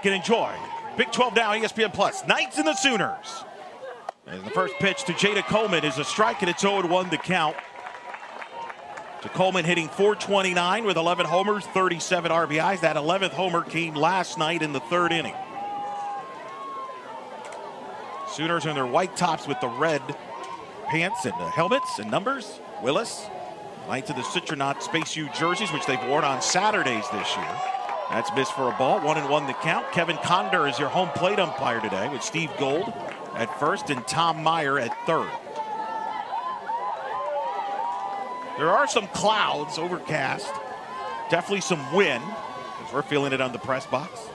back and enjoy Big 12 Now, ESPN Plus. Knights and the Sooners. And the first pitch to Jada Coleman is a strike, and it's 0-1 to count. To Coleman hitting .429 with 11 homers, 37 RBIs. That 11th homer came last night in the third inning. Sooners in their white tops with the red pants and the helmets and numbers. Willis, Knights of the Citronaut Space U jerseys, which they've worn on Saturdays this year. That's missed for a ball. 1-1 the count. Kevin Condor is your home plate umpire today with Steve Gold at first and Tom Meyer at third. There are some clouds, overcast. Definitely some wind, because we're feeling it on the press box.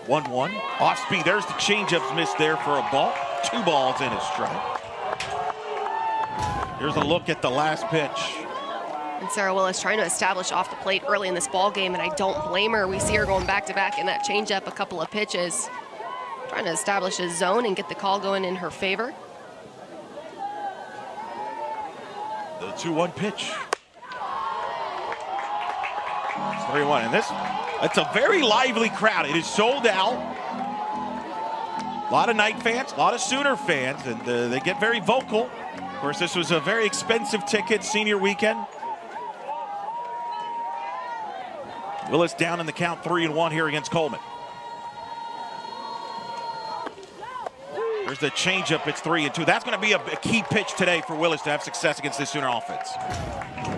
1-1. Off speed. There's the changeups missed there for a ball. 2 balls and a strike. Here's a look at the last pitch. And Sarah Willis trying to establish off the plate early in this ball game, and I don't blame her. We see her going back-to-back in that changeup, a couple of pitches. Trying to establish a zone and get the call going in her favor. The 2-1 pitch. It's 3-1, and it's a very lively crowd. It is sold out. A lot of Knight fans, a lot of Sooner fans, and they get very vocal. Of course, this was a very expensive ticket, senior weekend. Willis down in the count, 3-1 here against Coleman. There's the changeup, it's 3-2. That's going to be a key pitch today for Willis to have success against this Sooner offense.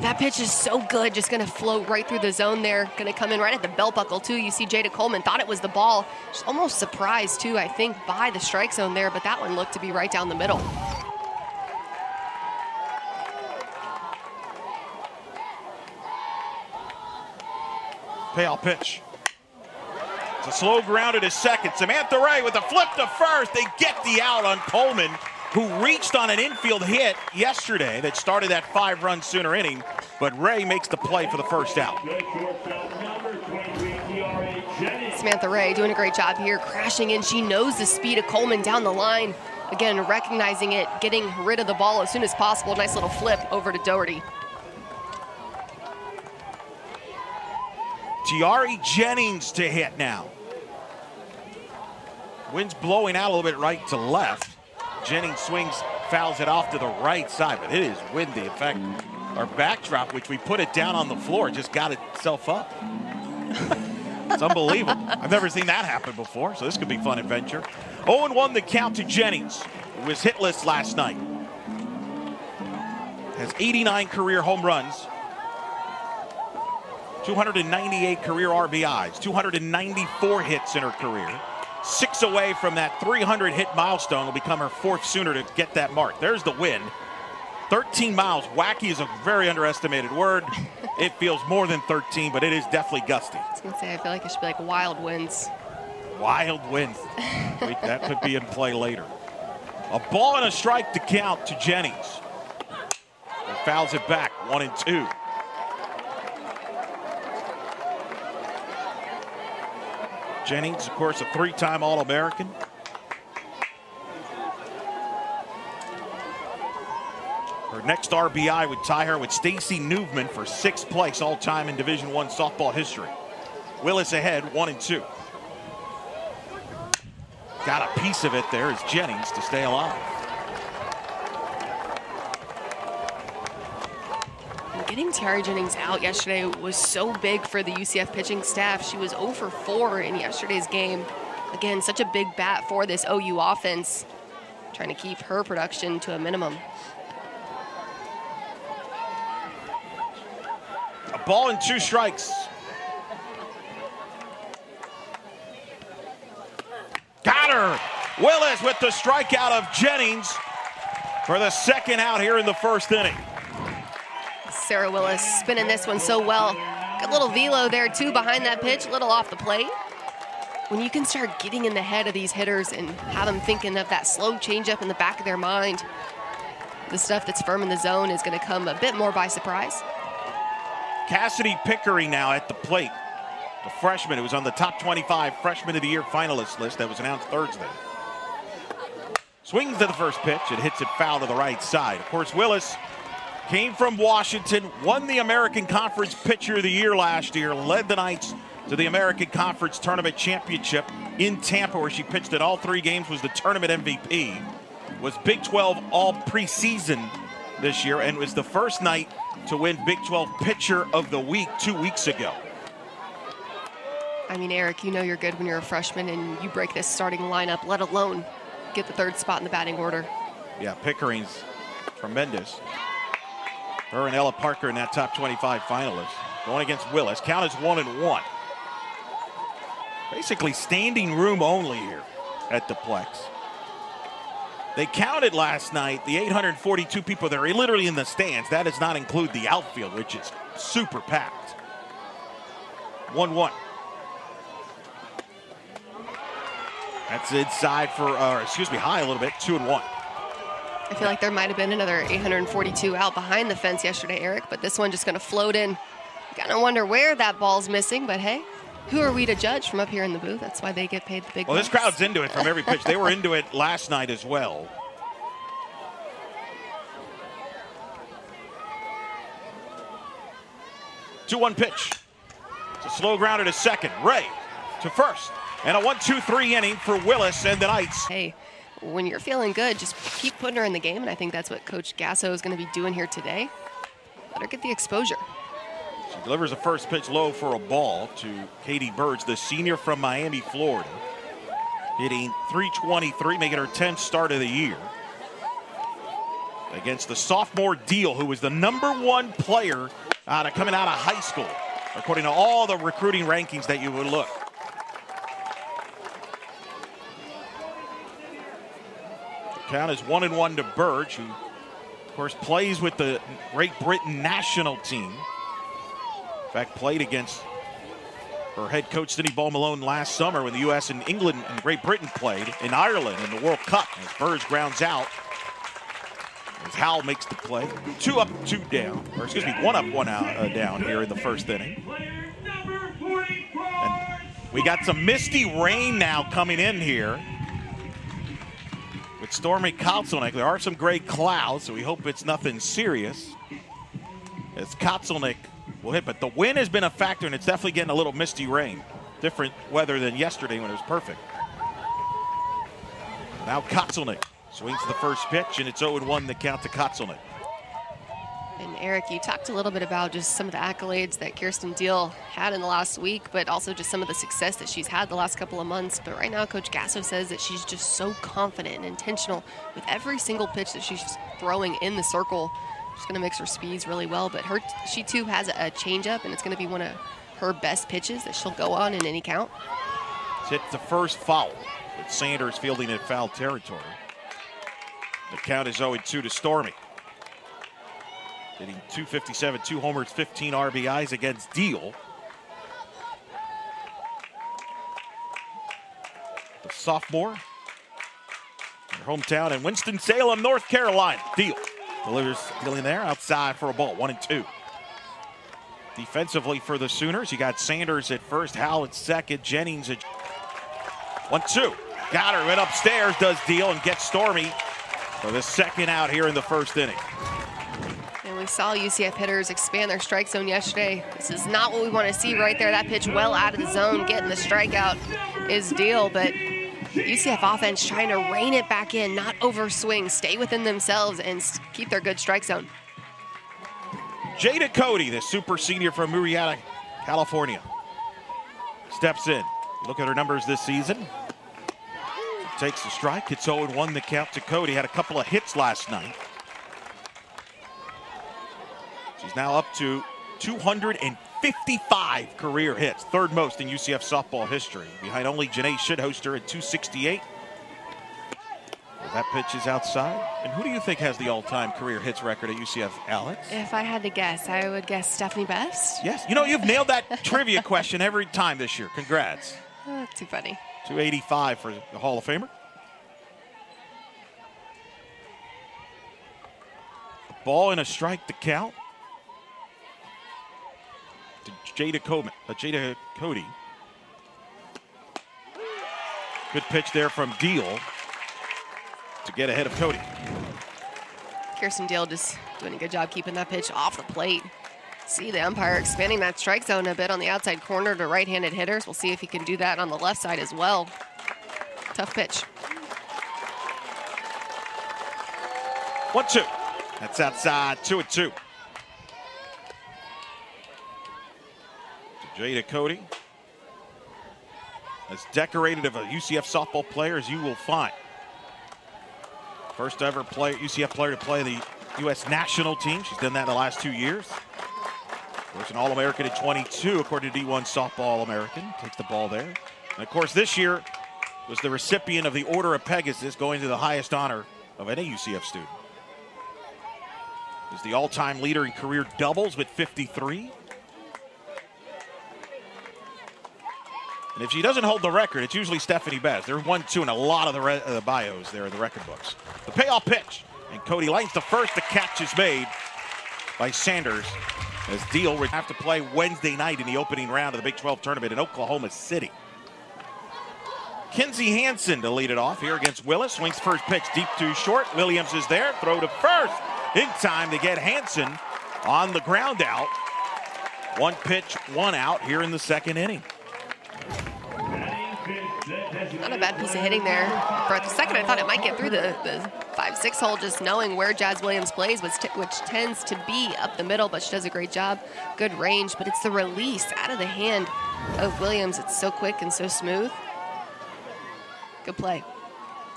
That pitch is so good, just going to float right through the zone there. Going to come in right at the belt buckle, too. You see Jada Coleman thought it was the ball. She's almost surprised, too, I think, by the strike zone there, but that one looked to be right down the middle. Payoff pitch. It's a slow ground to second. Samantha Ray with a flip to first. They get the out on Coleman, who reached on an infield hit yesterday that started that 5-run Sooner inning, but Ray makes the play for the first out. Samantha Ray doing a great job here, crashing in. She knows the speed of Coleman down the line. Again, recognizing it, getting rid of the ball as soon as possible. Nice little flip over to Doherty. Tiari Jennings to hit now. Wind's blowing out a little bit right to left. Jennings swings, fouls it off to the right side, but it is windy. In fact, our backdrop, which we put it down on the floor, just got itself up. It's unbelievable. I've never seen that happen before, so this could be a fun adventure. 0-1 the count to Jennings, who was hitless last night. Has 89 career home runs. 298 career RBIs, 294 hits in her career. 6 away from that 300 hit milestone, will become her 4th Sooner to get that mark. There's the wind. 13 miles. Wacky is a very underestimated word. It feels more than 13, but it is definitely gusty. I was going to say, I feel like it should be like wild winds. Wild winds. That could be in play later. A ball and a strike to count to Jennings. He fouls it back, 1-2. Jennings, of course, a 3-time All-American. Her next RBI would tie her with Stacy Newman for 6th place all-time in Division I softball history. Willis ahead, 1-2. Got a piece of it there as Jennings to stay alive. Getting Tiari Jennings out yesterday was so big for the UCF pitching staff. She was 0 for 4 in yesterday's game. Again, such a big bat for this OU offense. Trying to keep her production to a minimum. A ball and 2 strikes. Got her! Willis with the strikeout of Jennings for the 2nd out here in the 1st inning. Sarah Willis spinning this one so well. Good little velo there too behind that pitch, a little off the plate. When you can start getting in the head of these hitters and have them thinking of that slow changeup in the back of their mind, the stuff that's firm in the zone is going to come a bit more by surprise. Cassidy Pickering now at the plate. The freshman who was on the top 25 Freshman of the Year finalist list that was announced Thursday. Swings to the first pitch and hits it foul to the right side. Of course, Willis came from Washington, won the American Conference Pitcher of the Year last year, led the Knights to the American Conference Tournament Championship in Tampa, where she pitched in all 3 games, was the tournament MVP, was Big 12 all preseason this year, and was the first night to win Big 12 Pitcher of the Week 2 weeks ago. I mean, Eric, you know you're good when you're a freshman and you break this starting lineup, let alone get the 3rd spot in the batting order. Yeah, Pickering's tremendous. Her and Ella Parker in that top 25 finalist. Going against Willis. Count is 1-1. Basically standing room only here at the Plex. They counted last night the 842 people that are literally in the stands. That does not include the outfield, which is super packed. 1-1. That's inside for, high a little bit, 2-1. I feel like there might have been another 842 out behind the fence yesterday, Eric, but this one just going to float in. Kind of wonder where that ball's missing, but hey, who are we to judge from up here in the booth? That's why they get paid the big bucks. This crowd's into it from every pitch. They were into it last night as well. Two-one pitch. It's a slow grounder to second. Ray to first. And a 1-2-3 inning for Willis and the Knights. Hey, when you're feeling good, just keep putting her in the game, and I think that's what Coach Gasso is going to be doing here today. Let her get the exposure. She delivers a first pitch low for a ball to Katie Birds, the senior from Miami, Florida. Hitting .323, making her 10th start of the year. Against the sophomore Deal, who was the #1 player coming out of high school, according to all the recruiting rankings that you would look. Count is 1-1 to Burge, who, of course, plays with the Great Britain national team. In fact, played against her head coach, Cindy Ball-Malone, last summer when the U.S. and England and Great Britain played in Ireland in the World Cup. As Burge grounds out, as Howell makes the play. 2 up, 2 down. Or excuse me, 1 up, 1 out, down here in the first inning. And we got some misty rain now coming in here. With Stormy Kotzelnick, there are some gray clouds, so we hope it's nothing serious. As Kotzelnick will hit, but the wind has been a factor, and it's definitely getting a little misty rain. Different weather than yesterday when it was perfect. Now Kotzelnick swings the first pitch, and it's 0-1 the count to Kotzelnick. And Eric, you talked a little bit about just some of the accolades that Kirsten Deal had in the last week, but also just some of the success that she's had the last couple of months. But right now, Coach Gasso says that she's just so confident and intentional with every single pitch that she's throwing in the circle. She's going to mix her speeds really well, but she too has a changeup, and it's going to be one of her best pitches that she'll go on in any count. It's hit the first foul, with Sanders fielding in foul territory. The count is 0-2 to Stormy. Hitting .257, 2 homers, 15 RBIs against Deal. The sophomore, her hometown in Winston-Salem, North Carolina. Deal delivers dealing there outside for a ball, 1-2. Defensively for the Sooners, you got Sanders at first, Howell at second, Jennings at 1-2. Got her, went upstairs, does Deal, and gets Stormy for the second out here in the first inning. And we saw UCF hitters expand their strike zone yesterday. This is not what we want to see right there. That pitch well out of the zone, getting the strikeout is Deal, but UCF offense trying to rein it back in, not overswing, stay within themselves, and keep their good strike zone. Jada Cody, the super senior from Murrieta, California, steps in. Look at her numbers this season. Takes the strike, it's 0-1 the count to Cody. Had a couple of hits last night. She's now up to 255 career hits, 3rd most in UCF softball history, behind only Janae Shidhoster at 268. That pitch is outside. And who do you think has the all-time career hits record at UCF, Alex? If I had to guess, I would guess Stephanie Best. Yes. You know, you've nailed that trivia question every time this year. Congrats. Too funny. 285 for the Hall of Famer. A ball and a strike to count. To Jada Cody. Good pitch there from Deal to get ahead of Cody. Kirsten Deal just doing a good job keeping that pitch off the plate. See the umpire expanding that strike zone a bit on the outside corner to right-handed hitters. We'll see if he can do that on the left side as well. Tough pitch. 1-2. That's outside, 2-2. Jada Cody, as decorated of a UCF softball player as you will find. First ever UCF player to play the U.S. national team. She's done that in the last 2 years. Of course, an All-American at 22, according to D1 Softball All-American. Takes the ball there. And, of course, this year was the recipient of the Order of Pegasus, going to the highest honor of any UCF student. Is the all-time leader in career doubles with 53. And if she doesn't hold the record, it's usually Stephanie Bez. There's 1-2 in a lot of the bios there in the record books. The payoff pitch. And Cody lines to first. The catch is made by Sanders, as Deal would have to play Wednesday night in the opening round of the Big 12 tournament in Oklahoma City. Kinsey Hansen to lead it off here against Willis. Swings first pitch deep to short. Williams is there. Throw to first. In time to get Hansen on the ground out. One pitch, one out here in the second inning. Not a bad piece of hitting there. For the second, I thought it might get through the 5-6 hole, just knowing where Jazz Williams plays, which tends to be up the middle, but she does a great job. Good range, but it's the release out of the hand of Williams. It's so quick and so smooth. Good play.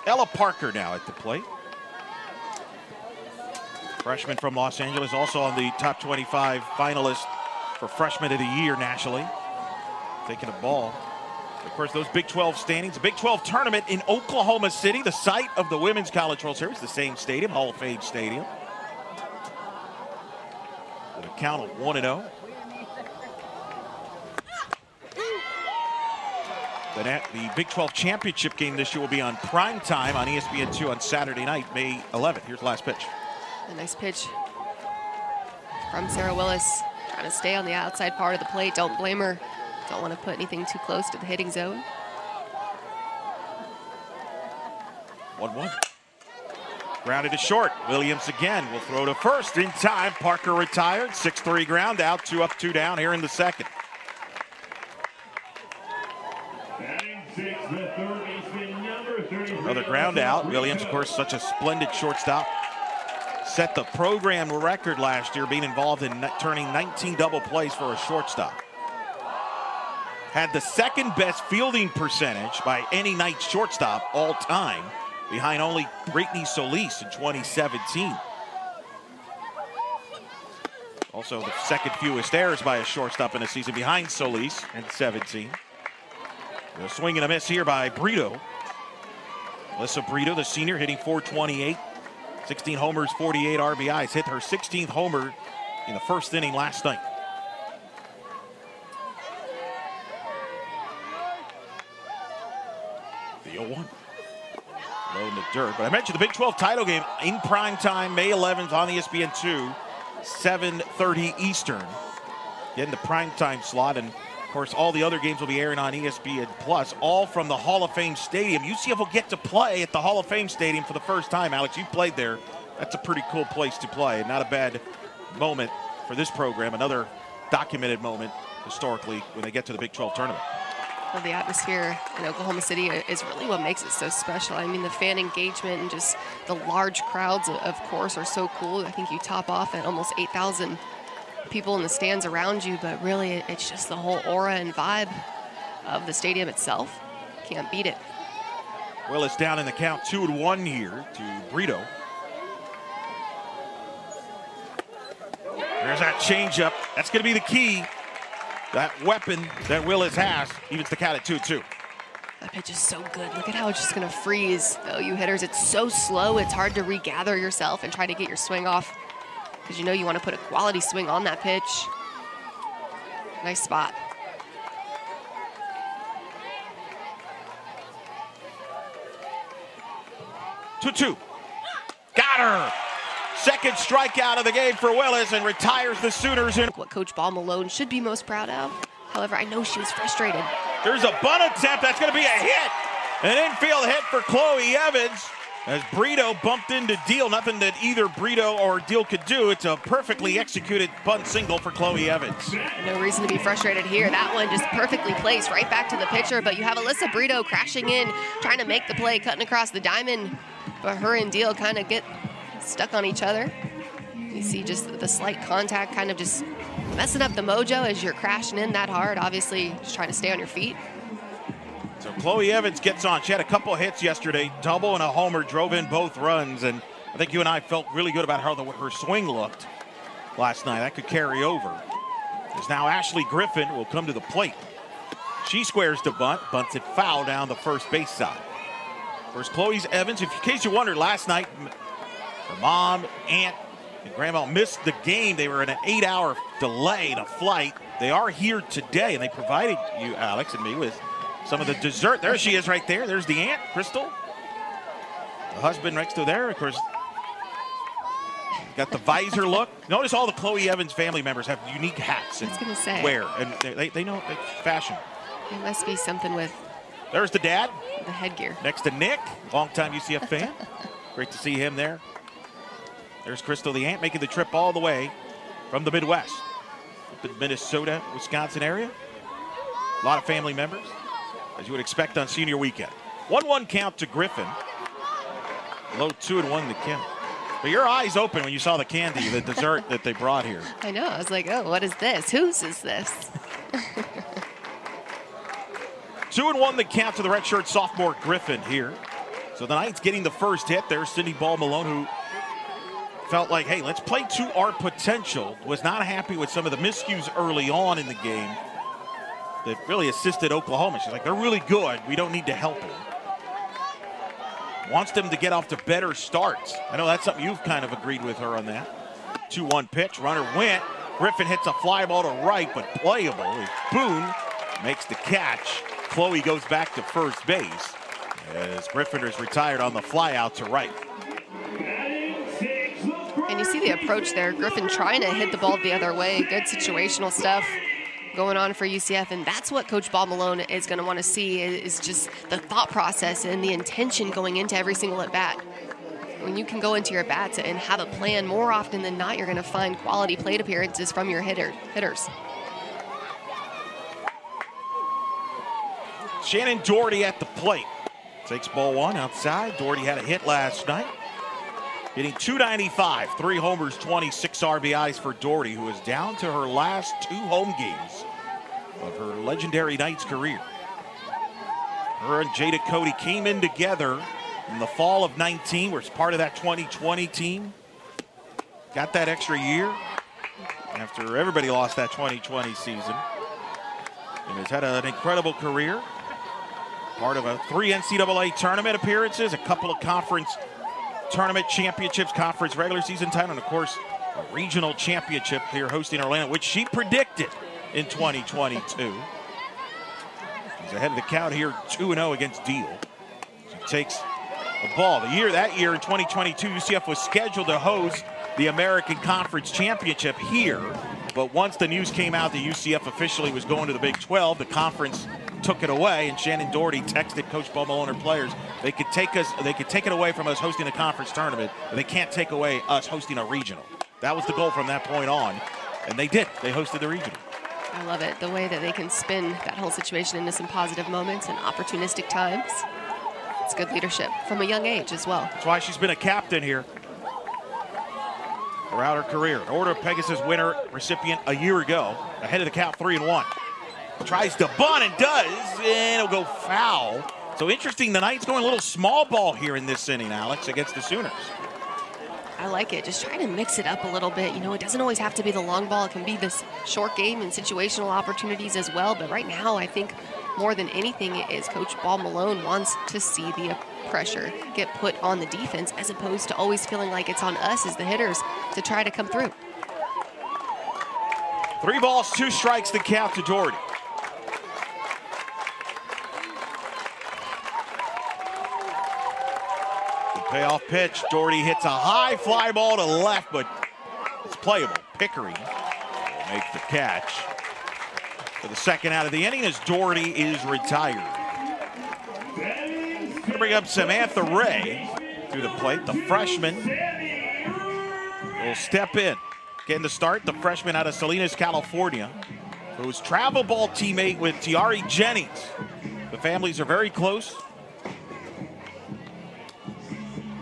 Ella Parker now at the plate. Freshman from Los Angeles, also on the top 25 finalist for Freshman of the Year nationally. Taking a ball. Of course, those Big 12 standings, the Big 12 tournament in Oklahoma City, the site of the Women's College World Series, the same stadium, Hall of Fame Stadium. With a count of 1-0. The Big 12 championship game this year will be on prime time on ESPN2 on Saturday night, May 11th. Here's the last pitch. A nice pitch from Sarah Willis, trying to stay on the outside part of the plate. Don't blame her. Don't want to put anything too close to the hitting zone. 1-1. Grounded to short. Williams again will throw to first in time. Parker retired. 6-3 ground out. 2 up, 2 down here in the second. Another ground out. Williams, of course, such a splendid shortstop. Set the program record last year, being involved in turning 19 double plays for a shortstop. Had the second best fielding percentage by any night shortstop all time, behind only Brittany Solis in 2017. Also the second fewest errors by a shortstop in a season, behind Solis in 17. A swing and a miss here by Brito. Alyssa Brito, the senior, hitting .428. 16 homers, 48 RBIs. Hit her 16th homer in the first inning last night. The 0-1. Low in the dirt. But I mentioned the Big 12 title game in prime time, May 11th on ESPN2, 7:30 Eastern. Getting the prime time slot, and of course all the other games will be airing on ESPN Plus, all from the Hall of Fame Stadium. UCF will get to play at the Hall of Fame Stadium for the first time. Alex, you played there. That's a pretty cool place to play. Not a bad moment for this program. Another documented moment historically when they get to the Big 12 tournament. Well, the atmosphere in Oklahoma City is really what makes it so special. I mean, the fan engagement and just the large crowds, of course, are so cool. I think you top off at almost 8,000 people in the stands around you, but really it's just the whole aura and vibe of the stadium itself. Can't beat it. Well, it's down in the count, 2-1 here to Brito. There's that changeup. That's going to be the key. That weapon that Willis has, evens the count at 2-2. That pitch is so good. Look at how it's just going to freeze OU hitters. It's so slow. It's hard to regather yourself and try to get your swing off, because you know you want to put a quality swing on that pitch. Nice spot. Two. Got her. Second strikeout of the game for Willis, and retires the Sooners. In what Coach Ball Malone should be most proud of. However, I know she was frustrated. There's a bunt attempt. That's going to be a hit. An infield hit for Chloe Evans. As Brito bumped into Deal, nothing that either Brito or Deal could do. It's a perfectly executed bunt single for Chloe Evans. No reason to be frustrated here. That one just perfectly placed right back to the pitcher, but you have Alyssa Brito crashing in, trying to make the play, cutting across the diamond, but her and Deal kind of get stuck on each other. You see just the slight contact kind of just messing up the mojo as you're crashing in that hard, obviously just trying to stay on your feet. So Chloe Evans gets on. She had a couple hits yesterday, double and a homer, drove in both runs, and I think you and I felt really good about how her swing looked last night. That could carry over. As now Ashley Griffin will come to the plate. She squares the bunt, bunts it foul down the first base side. First Chloe Evans, in case you wondered, last night her mom, aunt, and grandma missed the game. They were in an 8-hour delay in a flight. They are here today, and they provided you, Alex, and me with some of the dessert. There she is right there. There's the aunt, Crystal. The husband next to there, of course. Got the visor look. Notice all the Chloe Evans family members have unique hats and wear. And they know fashion. It must be something with there's the dad. The headgear. Next to Nick, longtime UCF fan. Great to see him there. There's Crystal, the aunt, making the trip all the way from the Midwest. Up in Minnesota, Wisconsin area. A lot of family members, as you would expect on senior weekend. 1-1 count to Griffin. Low 2-1 to Kim. But your eyes open when you saw the candy, the dessert that they brought here. I know. I was like, oh, what is this? Whose is this? 2-1 the count to the redshirt sophomore Griffin here. So the Knights getting the first hit. There's Sydney Ball Malone, who felt like, hey, let's play to our potential. Was not happy with some of the miscues early on in the game that really assisted Oklahoma. She's like, they're really good. We don't need to help them. Wants them to get off to better starts. I know that's something you've kind of agreed with her on that. 2-1 pitch, runner went. Griffin hits a fly ball to right, but playable. Boone makes the catch. Chloe goes back to first base as Griffin is retired on the fly out to right. And you see the approach there. Griffin trying to hit the ball the other way. Good situational stuff going on for UCF, and that's what Coach Bob Malone is going to want to see, is just the thought process and the intention going into every single at-bat. When you can go into your at-bats and have a plan, more often than not, you're going to find quality plate appearances from your hitters. Shannon Doherty at the plate. Takes ball one outside. Doherty had a hit last night. Hitting .295, 3 homers, 26 RBIs for Doherty, who is down to her last 2 home games of her legendary Knights career. Her and Jada Cody came in together in the fall of 19, was part of that 2020 team. Got that extra year after everybody lost that 2020 season. And has had an incredible career. Part of 3 NCAA tournament appearances, a couple of conference tournament championships, conference regular season title, and of course a regional championship here hosting Orlando, which she predicted in 2022. She's ahead of the count here, 2-0 against Deal. She takes the ball. That year in 2022, UCF was scheduled to host the American Conference Championship here, but once the news came out that UCF officially was going to the Big 12, the conference took it away, and Shannon Doherty texted Coach Bob Malone and players, they could take it away from us hosting a conference tournament, but they can't take away us hosting a regional. That was the goal from that point on, and they did. They hosted the regional. I love it, the way that they can spin that whole situation into some positive moments and opportunistic times. It's good leadership from a young age as well. That's why she's been a captain here throughout her career. An Order of Pegasus winner recipient a year ago, ahead of the count, 3-1. Tries to bunt and does, and it'll go foul. So interesting, the Knights going a little small ball here in this inning, Alex, against the Sooners. I like it, just trying to mix it up a little bit. You know, it doesn't always have to be the long ball. It can be this short game and situational opportunities as well. But right now, I think more than anything is Coach Bob Malone wants to see the pressure get put on the defense, as opposed to always feeling like it's on us as the hitters to try to come through. 3 balls, 2 strikes, the count to Doherty. Payoff pitch. Doherty hits a high fly ball to left, but it's playable. Pickering will make the catch for the second out of the inning as Doherty is retired. Going to bring up Samantha Ray to the plate. The freshman will step in. Getting the start, the freshman out of Salinas, California, who's travel ball teammate with Tiari Jennings. The families are very close.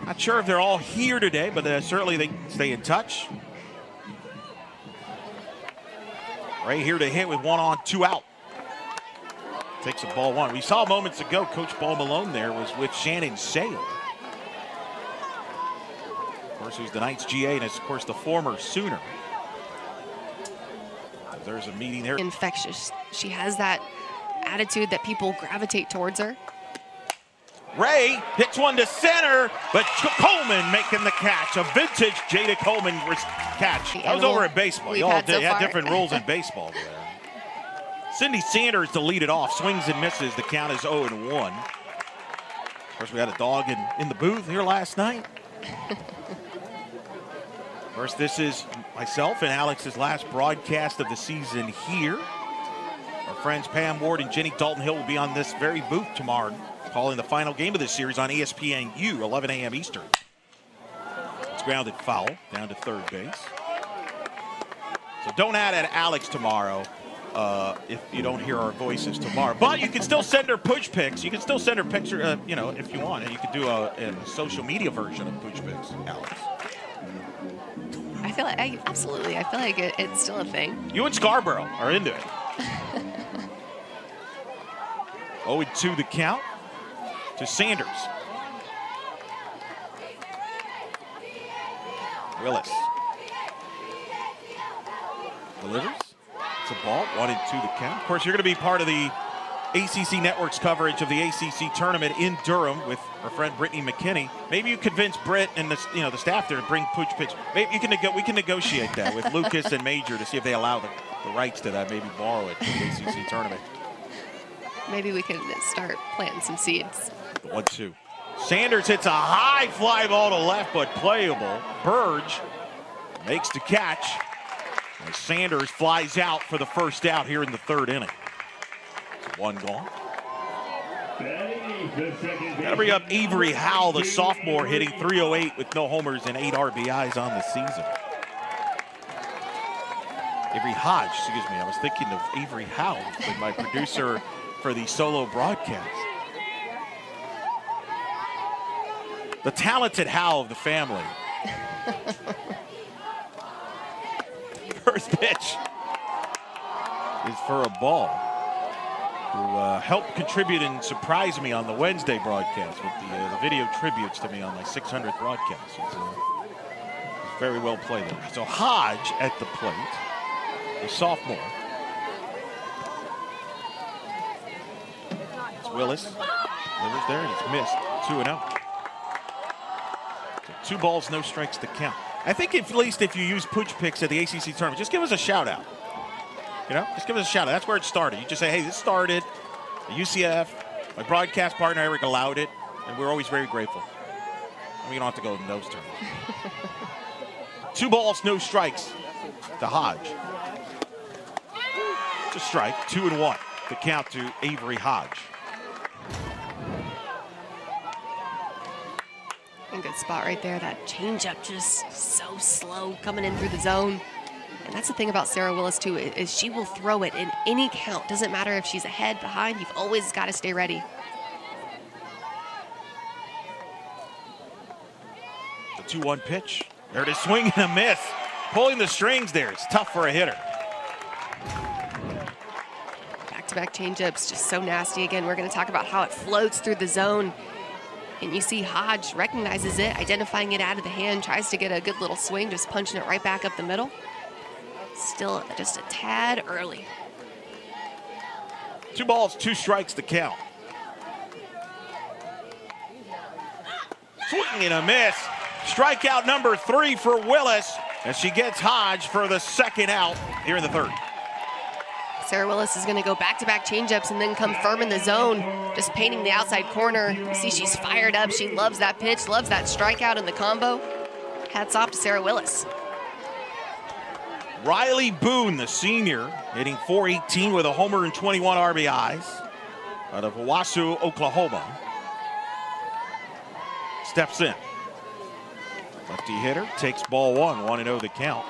Not sure if they're all here today, but certainly they stay in touch. Right here to hit with 1 on, 2 out. Takes a ball 1. We saw moments ago, Coach Ball Malone there was with Shannon Sale. Of course, who's the Knights GA and is, of course, the former Sooner. There's a meeting there. Infectious. She has that attitude that people gravitate towards her. Ray hits one to center, but Coleman making the catch. A vintage Jada Coleman catch. That was over at baseball. Y'all had different rules in baseball there. Cindy Sanders to lead it off. Swings and misses. The count is 0-1. Of course, we had a dog in the booth here last night. Of course, this is myself and Alex's last broadcast of the season here. Our friends Pam Ward and Jenny Dalton Hill will be on this very booth tomorrow, calling the final game of this series on ESPNU, 11 a.m. Eastern. It's grounded foul down to third base. So don't add at Alex tomorrow if you don't hear our voices tomorrow. But you can still send her push pics. You can still send her picture, you know, if you want. And you can do a social media version of push pics, Alex. I feel like, absolutely. I feel like it's still a thing. You and Scarborough are into it. 0-2 the count to Sanders. Willis delivers. It's a ball. 1-2 the count. Of course, you're going to be part of the ACC Network's coverage of the ACC tournament in Durham with our friend Brittany McKinney. Maybe you convince Britt and the staff there to bring push pitch. Maybe we can negotiate that with Lucas and Major to see if they allow the rights to that. Maybe borrow it for the ACC tournament. Maybe we can start planting some seeds. 1-2. Sanders hits a high fly ball to left, but playable. Burge makes the catch. And Sanders flies out for the first out here in the third inning. It's 1 gone. Got to bring up Avery Howell, the sophomore, hitting .308 with no homers and 8 RBIs on the season. Avery Hodge, excuse me. I was thinking of Avery Howell, like my producer for the solo broadcast. The talented Howell of the family. First pitch is for a ball. Who helped contribute and surprise me on the Wednesday broadcast with the video tributes to me on my 600th broadcast. It's very well played there. So Hodge at the plate, the sophomore. It's Willis. Delivers there, and it's missed. 2-0. So 2 balls, no strikes to count. I think at least if you use push picks at the ACC tournament, just give us a shout out. You know, just give us a shout out. That's where it started. You just say, hey, this started at UCF. My broadcast partner, Eric, allowed it, and we're always very grateful. I mean, you don't have to go in those terms. 2 balls, no strikes to Hodge. It's a strike, 2-1. The count to Avery Hodge. A good spot right there. That changeup just so slow coming in through the zone. And that's the thing about Sarah Willis, too, is she will throw it in any count. Doesn't matter if she's ahead, behind. You've always got to stay ready. The 2-1 pitch. There it is, swing and a miss. Pulling the strings there. It's tough for a hitter. Back-to-back changeups, just so nasty. Again, we're going to talk about how it floats through the zone. And you see Hodge recognizes it, identifying it out of the hand, tries to get a good little swing, just punching it right back up the middle. Still just a tad early. 2 balls, 2 strikes to count. Swing and a miss. Strikeout number 3 for Willis as she gets Hodge for the second out here in the third. Sarah Willis is going to go back-to-back changeups and then come firm in the zone, just painting the outside corner. You see she's fired up. She loves that pitch, loves that strikeout in the combo. Hats off to Sarah Willis. Riley Boone, the senior, hitting .418 with a homer and 21 RBIs out of Owasso, Oklahoma. Steps in. Lefty hitter takes ball one, 1-0 the count.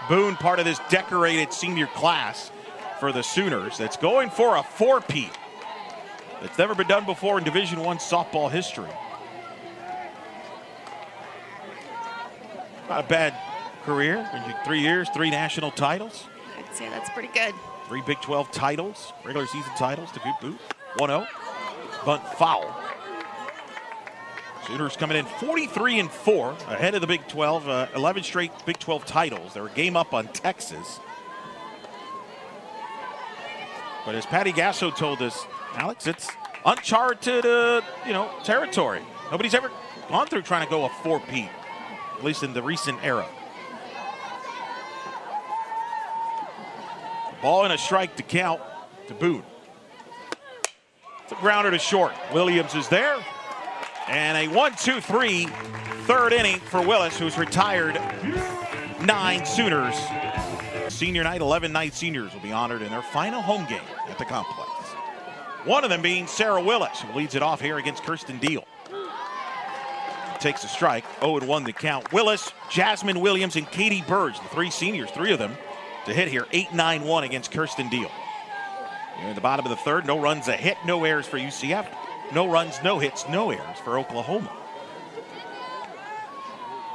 Boone, part of this decorated senior class for the Sooners that's going for a four-peat. It's never been done before in Division I softball history. Not a bad career. 3 years, 3 national titles. I'd say that's pretty good. 3 Big 12 titles, regular season titles to boot. 1-0. Bunt foul. Sooners coming in 43-4, ahead of the Big 12, 11 straight Big 12 titles. They're a game up on Texas. But as Patty Gasso told us, Alex, it's uncharted, territory. Nobody's ever gone through trying to go a four-peat, at least in the recent era. Ball and a strike to count to Boone. It's a grounder to short. Williams is there. And a 1-2-3 third inning for Willis, who's retired 9 Sooners. Senior night, 11 night seniors will be honored in their final home game at the complex. One of them being Sarah Willis, who leads it off here against Kirsten Deal. Takes a strike, 0-1 the count. Willis, Jasmine Williams, and Katie Burge, the 3 seniors, 3 of them to hit here, 8-9-1 against Kirsten Deal. Here in the bottom of the third, no runs, a hit, no errors for UCF. No runs, no hits, no errors for Oklahoma.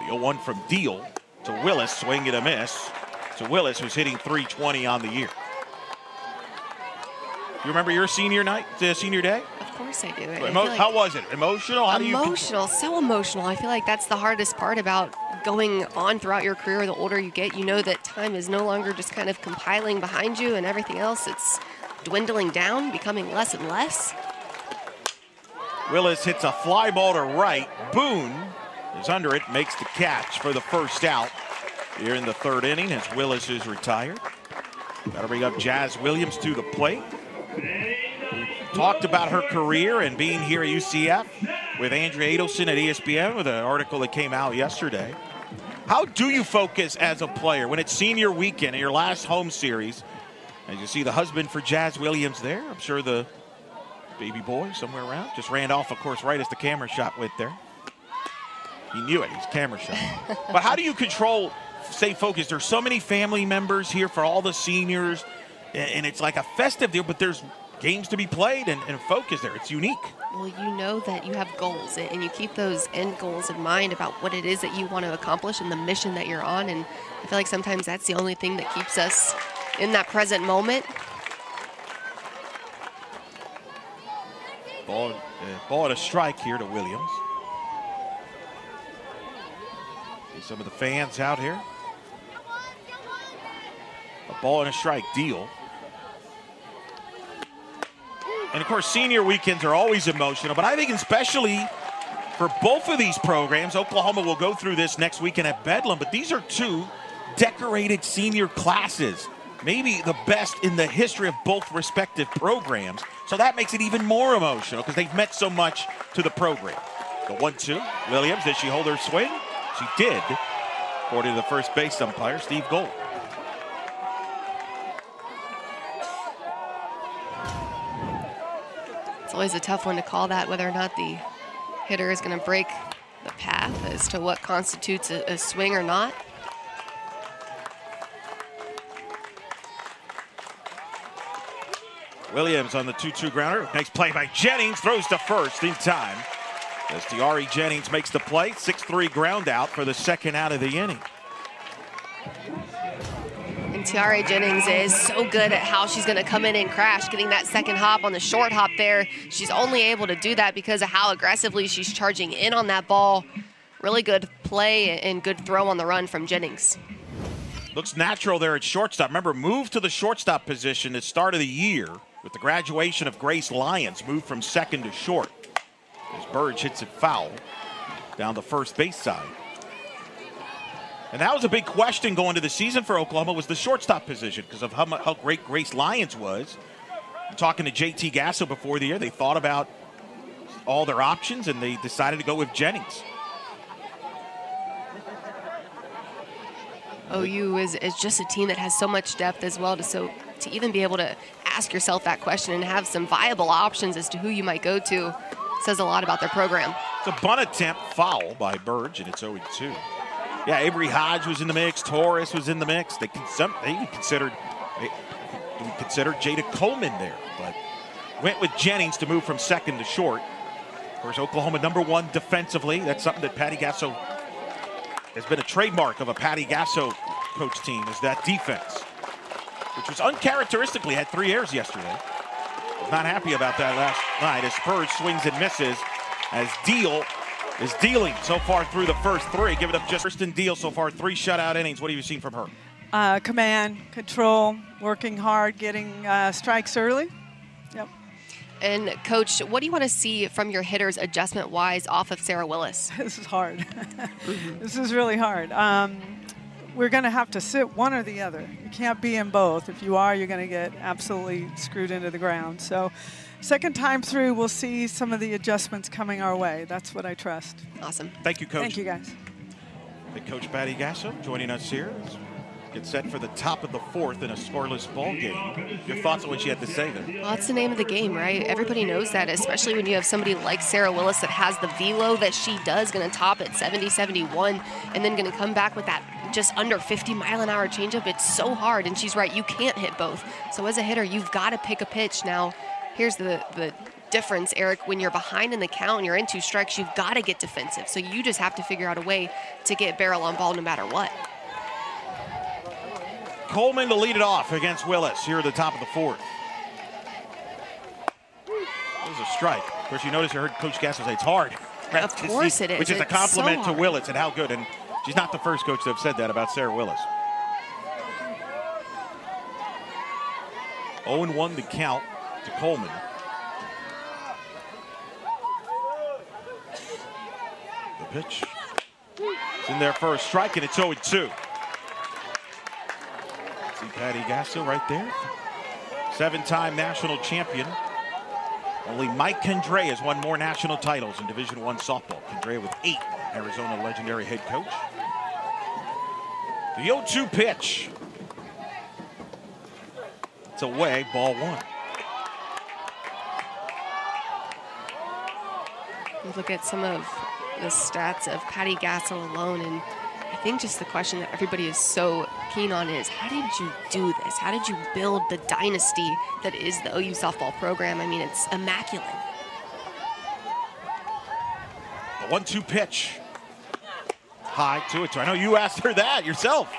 The 0-1 from Deal to Willis, swing and a miss. To Willis, who's hitting .320 on the year. You remember your senior night, senior day? Of course I do. How was it? Emotional? Emotional, so emotional. I feel like that's the hardest part about going on throughout your career. The older you get, you know that time is no longer just kind of compiling behind you and everything else. It's dwindling down, becoming less and less. Willis hits a fly ball to right. Boone is under it, makes the catch for the first out here in the third inning as Willis is retired. Got to bring up Jazz Williams to the plate. We talked about her career and being here at UCF with Andrea Adelson at ESPN with an article that came out yesterday. How do you focus as a player when it's senior weekend in your last home series? As you see the husband for Jazz Williams there, I'm sure the baby boy somewhere around. Just ran off, of course, right as the camera shot went there. He knew it, he's camera shot. But how do you stay focused? There's so many family members here for all the seniors, and it's like a festive deal, but there's games to be played and focus there. It's unique. Well, you know that you have goals, and you keep those end goals in mind about what it is that you want to accomplish and the mission that you're on, and I feel like sometimes that's the only thing that keeps us in that present moment. Ball and a strike here to Williams. See some of the fans out here. A ball and a strike, Deal. And of course, senior weekends are always emotional, but I think especially for both of these programs, Oklahoma will go through this next weekend at Bedlam, but these are 2 decorated senior classes, maybe the best in the history of both respective programs. So that makes it even more emotional because they've meant so much to the program. The 1-2, Williams, did she hold her swing? She did, according to the first base umpire, Steve Gold. It's always a tough one to call that, whether or not the hitter is going to break the path as to what constitutes a swing or not. Williams on the 2-2 grounder. Nice play by Jennings. Throws to first in time. As Tiari Jennings makes the play. 6-3 ground out for the second out of the inning. And Tiari Jennings is so good at how she's going to come in and crash, getting that second hop on the short hop there. She's only able to do that because of how aggressively she's charging in on that ball. Really good play and good throw on the run from Jennings. Looks natural there at shortstop. Remember, moved to the shortstop position at start of the year with the graduation of Grace Lyons, moved from second to short. As Burge hits it foul down the first base side. And that was a big question going to the season for Oklahoma, was the shortstop position because of how great Grace Lyons was. I'm talking to JT Gasso before the year, they thought about all their options and they decided to go with Jennings. OU is just a team that has so much depth as well, to even be able to ask yourself that question and have some viable options as to who you might go to says a lot about their program. It's a bunt attempt, foul by Burge, and it's 0-2. Yeah, Avery Hodge was in the mix. Torres was in the mix. They considered Jada Coleman there, but went with Jennings to move from second to short. Of course, Oklahoma #1 defensively. That's something that Patty Gasso has been a trademark of a Patty Gasso coach team, is that defense, which was uncharacteristically had 3 errors yesterday. Was not happy about that last night as Spurs swings and misses as Deal is dealing so far through the first 3. Give it up just Kristen Deal so far, 3 shutout innings. What have you seen from her? Command, control, working hard, getting strikes early. Yep. And Coach, what do you want to see from your hitters adjustment-wise off of Sarah Willis? This is hard. This is really hard. We're going to have to sit one or the other. You can't be in both. If you are, you're going to get absolutely screwed into the ground. So second time through, we'll see some of the adjustments coming our way. That's what I trust. Awesome. Thank you, Coach. Thank you, guys. Head Coach Patty Gasso joining us here. Get set for the top of the 4th in a scoreless ball game. Your thoughts on what she had to say there? Well, that's the name of the game, right? Everybody knows that, especially when you have somebody like Sarah Willis that has the velo that she does, going to top at 70, 71, and then going to come back with that just under 50-mile-an-hour changeup. It's so hard, and she's right, you can't hit both. So as a hitter, you've got to pick a pitch. Now, here's the difference, Eric. When you're behind in the count and you're in 2 strikes, you've got to get defensive. So you just have to figure out a way to get barrel on ball no matter what. Coleman to lead it off against Willis here at the top of the 4th. That was a strike. Of course, you notice you heard Coach Gasso say it's hard. Of course it is. Which is a compliment to Willis and how good. And she's not the first coach to have said that about Sarah Willis. 0-1 the count to Coleman. The pitch. It's in there for a strike, and it's 0-2. See Patty Gasso right there. 7-time national champion. Only Mike Condrea has won more national titles in Division I softball. Condrea with 8, Arizona legendary head coach. The 0-2 pitch. It's away, ball 1. Look at some of the stats of Patty Gasso alone, and I think just the question that everybody is so keen on is, how did you do this? How did you build the dynasty that is the OU softball program? I mean, it's immaculate. The 1-2 pitch. High, 2-2. I know you asked her that yourself.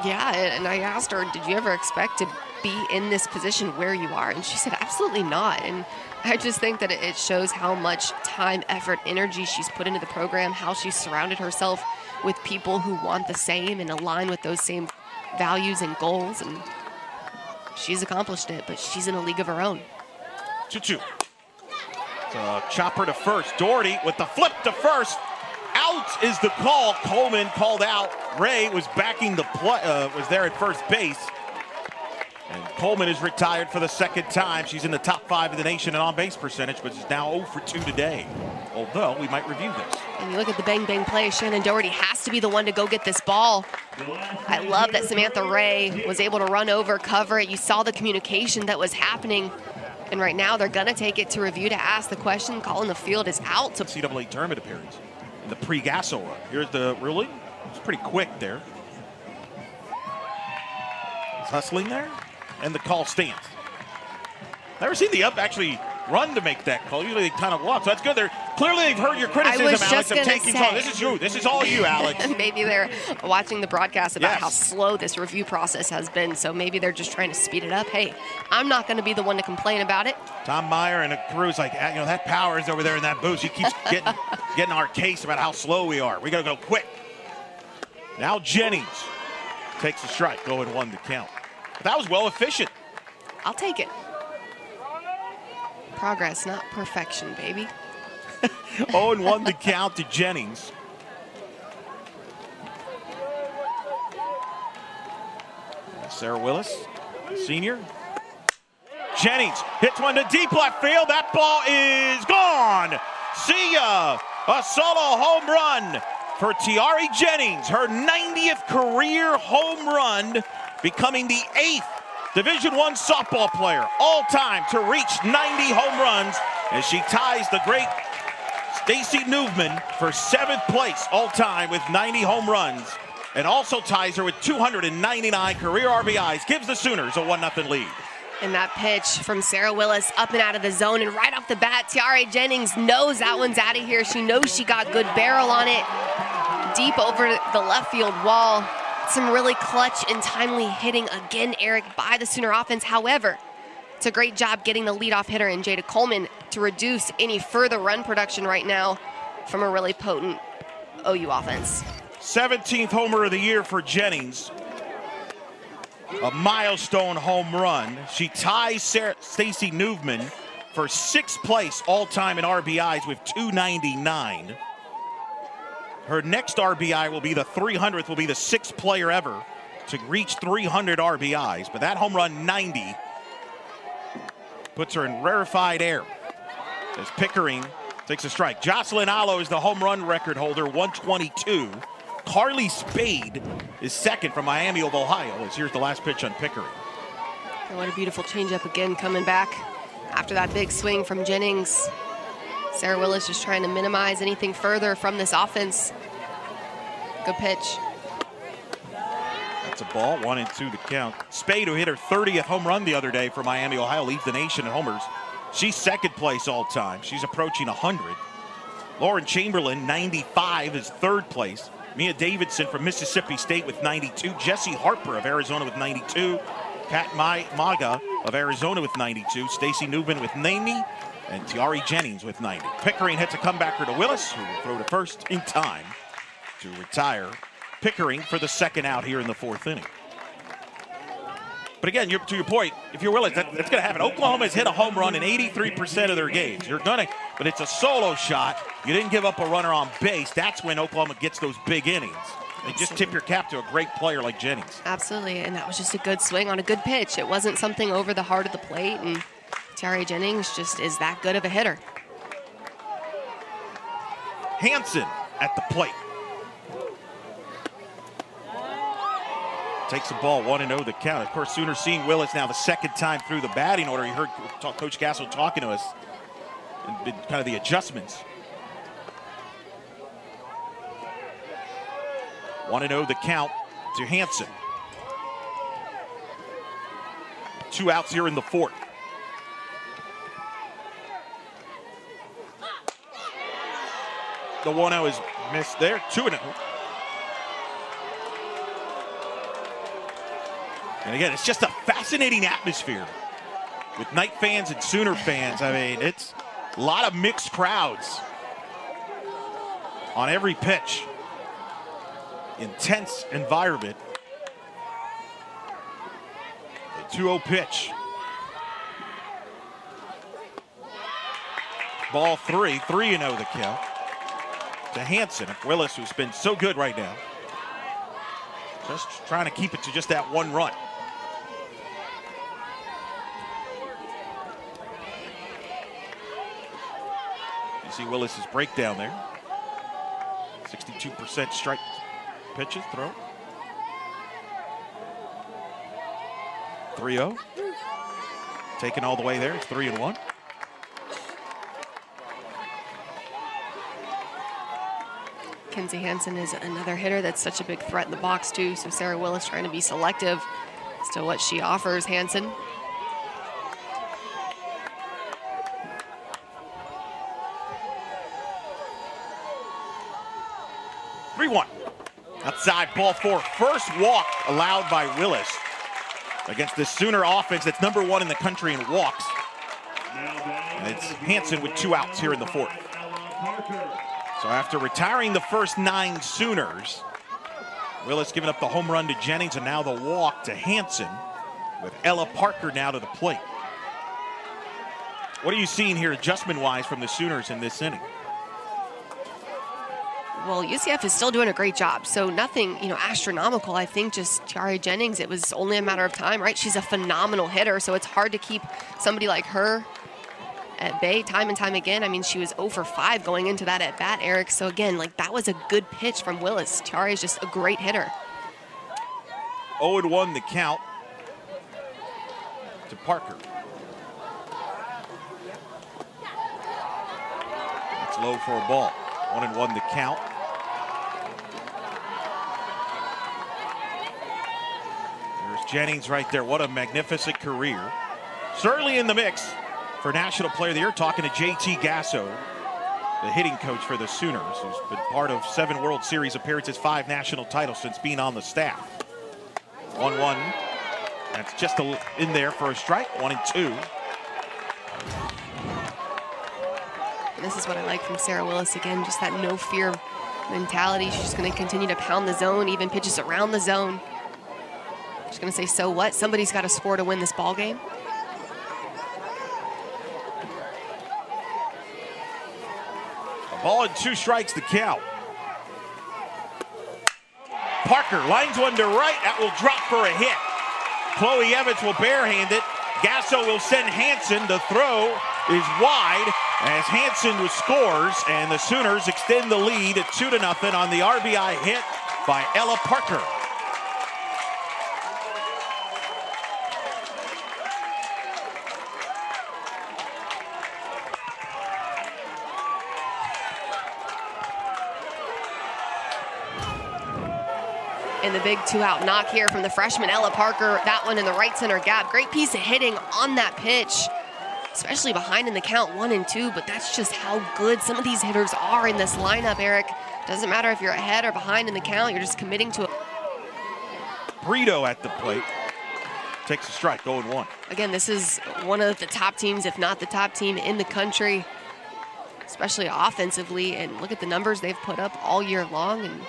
Yeah, and I asked her, did you ever expect to be in this position where you are? And she said, absolutely not. And I just think that it shows how much time, effort, energy she's put into the program, how she's surrounded herself with people who want the same and align with those same values and goals. And she's accomplished it, but she's in a league of her own. 2-2. It's a chopper to first. Doherty with the flip to first. Out is the call. Coleman called out. Ray was backing the play, was there at first base. And Coleman is retired for the 2nd time. She's in the top 5 of the nation in on-base percentage, but is now 0 for 2 today. Although we might review this. And you look at the bang-bang play. Shannon Doherty has to be the one to go get this ball. I love that Samantha Ray was able to run over, cover it. You saw the communication that was happening. And right now they're going to take it to review to ask the question. Call in the field is out. To NCAA tournament appearance in the pre-Gasso run. Here's the ruling. It's pretty quick there. He's hustling there. And the call stands. Never seen the up actually run to make that call. Usually they kind of walk. So that's good. Clearly they've heard your criticism, Alex, of taking call. This is you. This is all you, Alex. Maybe they're watching the broadcast about how slow this review process has been. So maybe they're just trying to speed it up. Hey, I'm not going to be the one to complain about it. Tom Meyer and Crew's like, you know, that power is over there in that booth. He keeps getting our case about how slow we are. We got to go quick. Now Jennings takes a strike. 0-1 to count. That was well efficient. I'll take it. Progress, not perfection, baby. 0-1 to count to Jennings. Sarah Willis, senior. Jennings hits one to deep left field. That ball is gone. See ya. A solo home run for Tiari Jennings. Her 90th career home run, becoming the 8th Division I softball player all time to reach 90 home runs as she ties the great Stacy Newman for 7th place all-time with 90 home runs, and also ties her with 299 career RBIs, gives the Sooners a 1-0 lead. And that pitch from Sarah Willis up and out of the zone, and right off the bat, Tiare Jennings knows that one's out of here. She knows she got good barrel on it, deep over the left field wall. Some really clutch and timely hitting again, Eric, by the Sooner offense. However, it's a great job getting the leadoff hitter in Jada Coleman to reduce any further run production right now from a really potent OU offense. 17th homer of the year for Jennings. A milestone home run. She ties Stacy Newman for 6th place all-time in RBIs with 299. Her next RBI will be the 300th, will be the 6th player ever to reach 300 RBIs. But that home run 90 puts her in rarefied air as Pickering takes a strike. Jocelyn Allo is the home run record holder, 122. Carly Spade is second from Miami of Ohio. As here's the last pitch on Pickering. And what a beautiful changeup again coming back after that big swing from Jennings. Sarah Willis just trying to minimize anything further from this offense. Good pitch. That's a ball, 1-2 the count. Spade, who hit her 30th home run the other day for Miami, Ohio, leads the nation in homers. She's 2nd place all time. She's approaching 100. Lauren Chamberlain, 95, is 3rd place. Mia Davidson from Mississippi State with 92. Jessie Harper of Arizona with 92. Kat Maga of Arizona with 92. Stacy Newman with 90. And Tiare Jennings with 90. Pickering hits a comebacker to Willis, who will throw to first in time to retire Pickering for the 2nd out here in the 4th inning. But again, to your point, if you're Willis, that's going to happen. Oklahoma has hit a home run in 83% of their games. You're going to, but it's a solo shot. You didn't give up a runner on base. That's when Oklahoma gets those big innings. They just tip your cap to a great player like Jennings. Absolutely, and that was just a good swing on a good pitch. It wasn't something over the heart of the plate, and Tiare Jennings just is that good of a hitter. Hansen at the plate. Takes the ball, 1-0 the count. Of course, Sooners seeing Willis now the 2nd time through the batting order. You heard Coach Castle talking to us and kind of the adjustments. 1-0 the count to Hansen. 2 outs here in the 4th. The 1-0 is missed there. 2-0. And again, it's just a fascinating atmosphere with Knight fans and Sooner fans. I mean, it's a lot of mixed crowds on every pitch. Intense environment. The 2-0 pitch. Ball 3, 3-0 the count to Hansen. Willis, who's been so good right now. Just trying to keep it to just that 1 run. You see Willis's breakdown there. 62% strike pitches thrown. 3-0. Taken all the way there. It's 3-1. Kenzie Hansen is another hitter that's such a big threat in the box too. So Sarah Willis trying to be selective as to what she offers Hansen. Outside, ball 4. First walk allowed by Willis against the Sooner offense that's #1 in the country in walks. And it's Hansen with 2 outs here in the 4th. So after retiring the first 9 Sooners, Willis giving up the home run to Jennings and now the walk to Hansen with Ella Parker now to the plate. What are you seeing here adjustment-wise from the Sooners in this inning? Well, UCF is still doing a great job, so nothing, astronomical. I think just Tiare Jennings, it was only a matter of time, right? She's a phenomenal hitter, so it's hard to keep somebody like her at bay time and time again. I mean, she was 0 for 5 going into that at bat, Eric. So again, that was a good pitch from Willis. Tiare is just a great hitter. 0-1 the count to Parker. That's low for a ball. 1-1 the count. There's Jennings right there. What a magnificent career. Certainly in the mix for National Player of the Year. Talking to JT Gasso, the hitting coach for the Sooners, who's been part of 7 World Series appearances, 5 national titles since being on the staff. 1-1. That's just in there for a strike. 1-2. This is what I like from Sarah Willis. Again, just that no fear mentality. She's just going to continue to pound the zone, even pitches around the zone. She's going to say, so what? Somebody's got to score to win this ball game. A ball and 2 strikes the count. Parker lines one to right. That will drop for a hit. Chloe Evans will barehand it. Gasso will send Hansen. The throw is wide as Hansen scores, and the Sooners extend the lead at 2-0 on the RBI hit by Ella Parker. And the big 2-out knock here from the freshman Ella Parker. That one in the right center gap. Great piece of hitting on that pitch, especially behind in the count 1-2, but that's just how good some of these hitters are in this lineup, Eric. Doesn't matter if you're ahead or behind in the count, you're just committing to it. Brito at the plate. Takes a strike, 0-1. Again, this is one of the top teams, if not the top team in the country, especially offensively, and look at the numbers they've put up all year long. And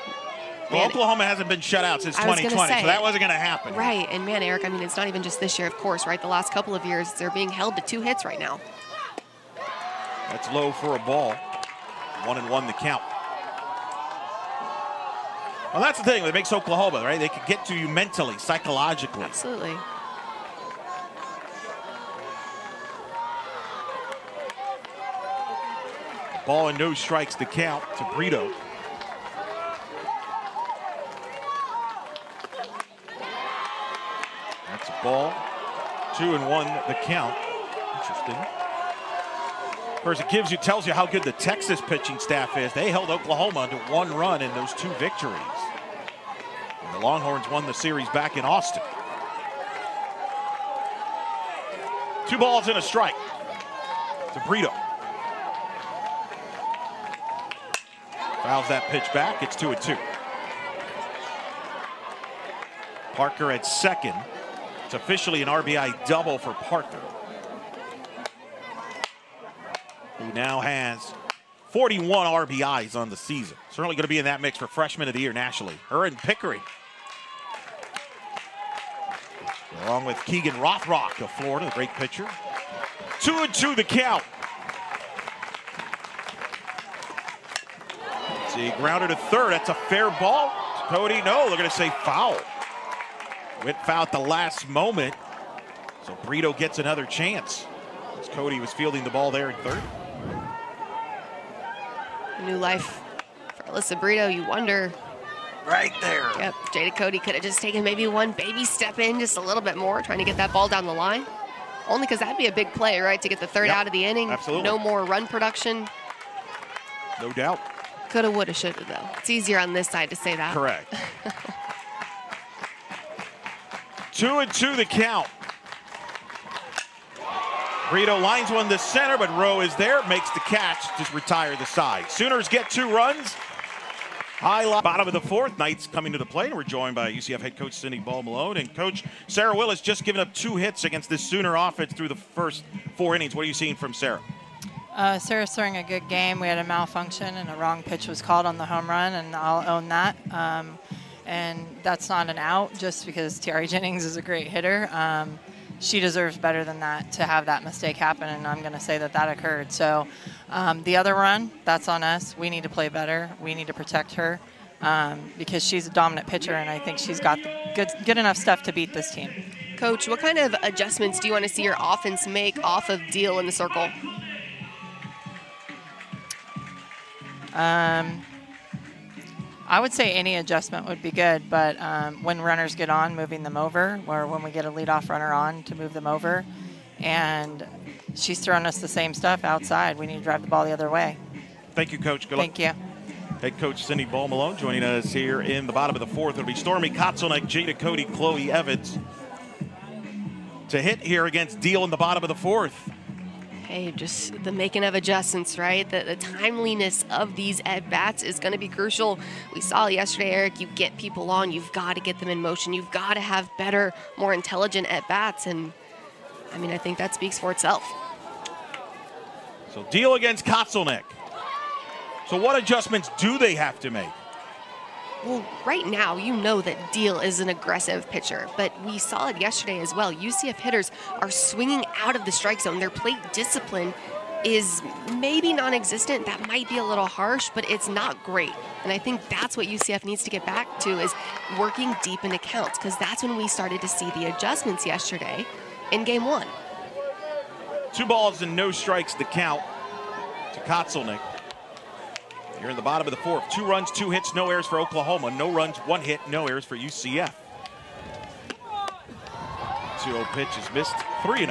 well, man, Oklahoma hasn't been shut out since 2020, so that wasn't going to happen. Right, and man, Eric, I mean, it's not even just this year, of course, right? The last couple of years, they're being held to 2 hits right now. That's low for a ball. 1-1 the count. Well, that's the thing that makes Oklahoma, right? They can get to you mentally, psychologically. Absolutely. Ball and no strikes the count to Brito. That's a ball. 2-1 the count. Interesting. Of course, it tells you how good the Texas pitching staff is. They held Oklahoma to 1 run in those 2 victories. And the Longhorns won the series back in Austin. 2 balls and a strike to Brito. Fouls that pitch back. It's 2-2. Parker at second. It's officially an RBI double for Parker, who now has 41 RBIs on the season. Certainly going to be in that mix for Freshman of the Year nationally. Her and Pickering, along with Keegan Rothrock of Florida, the great pitcher. 2-2 the count. See, grounded to third. That's a fair ball. Cody, no, they're going to say foul. Went foul at the last moment. So Brito gets another chance, as Cody was fielding the ball there in third. New life for Alyssa Brito, you wonder. Right there. Yep, Jada Cody could have just taken maybe one baby step in just a little bit more, trying to get that ball down the line. Only because that'd be a big play, right, to get the third out of the inning. Absolutely. No more run production. No doubt. Coulda, woulda, shoulda, though. It's easier on this side to say that. Correct. 2-2 the count. Brito lines one to center, but Rowe is there, makes the catch, just retire the side. Sooners get 2 runs. Highlight bottom of the 4th. Knights coming to the plate. We're joined by UCF head coach Cindy Ball-Malone and Coach Sarah Willis, just giving up 2 hits against this Sooner offense through the first 4 innings. What are you seeing from Sarah? Sarah's throwing a good game. We had a malfunction and a wrong pitch was called on the home run, and I'll own that. And that's not an out just because Tiari Jennings is a great hitter. She deserves better than that to have that mistake happen, and I'm going to say that that occurred. So the other run, that's on us. We need to play better. We need to protect her because she's a dominant pitcher, and I think she's got the good enough stuff to beat this team. Coach, what kind of adjustments do you want to see your offense make off of Deal in the circle? I would say any adjustment would be good, but when runners get on, moving them over, or when we get a leadoff runner on, to move them over. And she's throwing us the same stuff outside. We need to drive the ball the other way. Thank you, Coach. Good luck. Thank you. Head coach Cindy Ball-Malone joining us here in the bottom of the fourth. It'll be Stormy Kotzelnick, Jada Cody, Chloe Evans to hit here against Deal in the bottom of the fourth. Hey, just the making of adjustments, right? The timeliness of these at-bats is going to be crucial. We saw yesterday, Eric, you get people on, you've got to get them in motion. You've got to have better, more intelligent at-bats. And, I mean, I think that speaks for itself. So Deal against Kotzelnick. So what adjustments do they have to make? Well, right now, you know that Deal is an aggressive pitcher, but we saw it yesterday as well. UCF hitters are swinging out of the strike zone. Their plate discipline is maybe non-existent. That might be a little harsh, but it's not great. And I think that's what UCF needs to get back to, is working deep into counts, because that's when we started to see the adjustments yesterday in game one. 2 balls and no strikes to count to Kotzelnick. You're in the bottom of the fourth. 2 runs, 2 hits, no errors for Oklahoma. No runs, 1 hit, no errors for UCF. 2-0 pitch is missed. 3-0.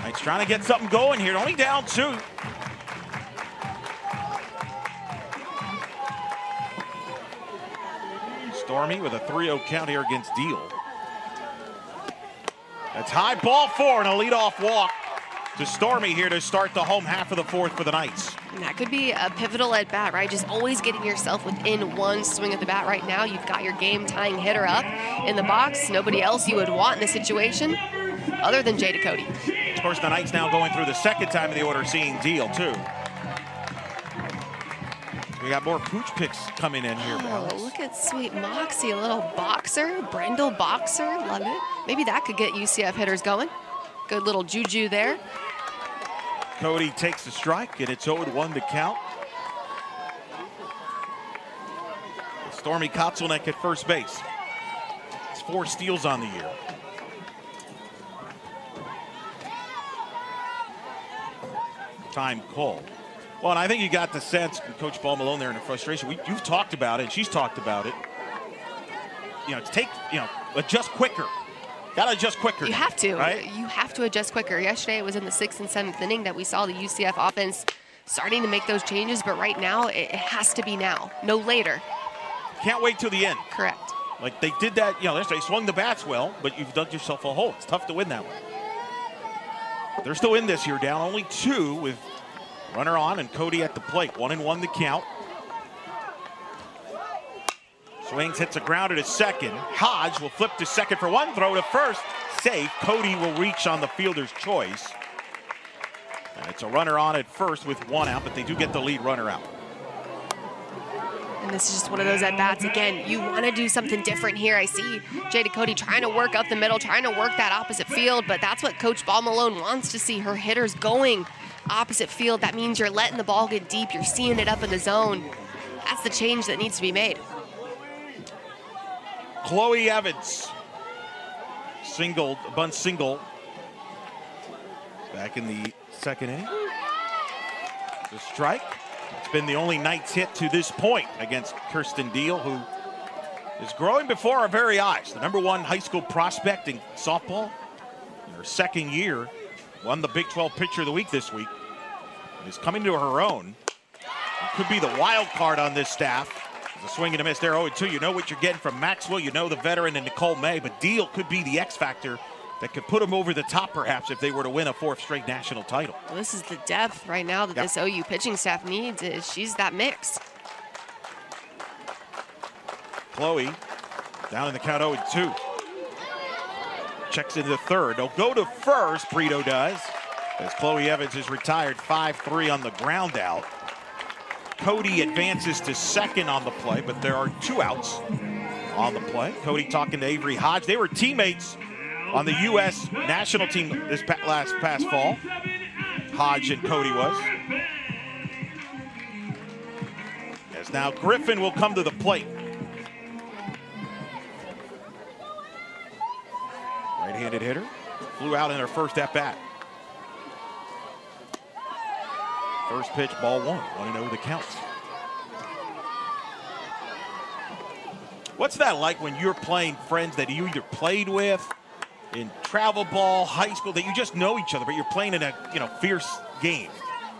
Knights trying to get something going here. Only down 2. Stormy with a 3-0 count here against Deal. That's high, ball 4, and a leadoff walk to Stormy here to start the home half of the fourth for the Knights. And that could be a pivotal at bat, right? Just always getting yourself within 1 swing of the bat. Right now, you've got your game-tying hitter up in the box. Nobody else you would want in this situation other than Jada Cody. Of course, the Knights now going through the second time in the order seeing Deal, too. We got more pooch picks coming in here. Oh, look at sweet Moxie, a little boxer, Brindle boxer, love it. Maybe that could get UCF hitters going. Good little juju there. Cody takes the strike, and it's 0-1 to count. Stormy Kotzelnick at first base. It's 4 steals on the year. Time called. Well, and I think you got the sense from Coach Ball-Malone there in the frustration. You've talked about it, and she's talked about it. Adjust quicker. Got to adjust quicker. You have to. Right? You have to adjust quicker. Yesterday, it was in the 6th and 7th inning that we saw the UCF offense starting to make those changes, but right now, it has to be now, no later. Can't wait till the end. Correct. Like they did that, they swung the bats well, but you've dug yourself a hole. It's tough to win that one. They're still in this here, down only 2 with runner on and Cody at the plate. 1-1 the count. Swings, hits a grounder to second. Hodge will flip to second for 1, throw to first. Safe. Cody will reach on the fielder's choice. And it's a runner on at first with 1 out, but they do get the lead runner out. And this is just one of those at-bats. Again, you want to do something different here. I see Jada Cody trying to work up the middle, trying to work that opposite field, but that's what Coach Ball-Malone wants to see, her hitters going opposite field. That means you're letting the ball get deep. You're seeing it up in the zone. That's the change that needs to be made. Chloe Evans, bunt single. Back in the 2nd inning. The strike. It's been the only Knights hit to this point against Kirsten Deal, who is growing before our very eyes. The #1 high school prospect in softball. In her 2nd year, won the Big 12 Pitcher of the Week this week. And is coming to her own. It could be the wild card on this staff. A swing and a miss there, 0-2. You know what you're getting from Maxwell. You know the veteran and Nicole May, but Deal could be the X factor that could put them over the top, perhaps, if they were to win a 4th straight national title. Well, this is the depth right now that this OU pitching staff needs. She's that mix. Chloe down in the count, 0-2. Checks into the 3rd. They'll go to first, Brito does, as Chloe Evans is retired 5-3 on the ground out. Cody advances to 2nd on the play, but there are 2 outs on the play. Cody talking to Avery Hodge. They were teammates on the U.S. national team this past fall. Hodge and Cody was. As now Griffin will come to the plate. Right-handed hitter. Flew out in her first at-bat. First pitch, ball 1. 1-0 the count. What's that like when you're playing friends that you either played with in travel ball, high school, that you just know each other, but you're playing in a fierce game.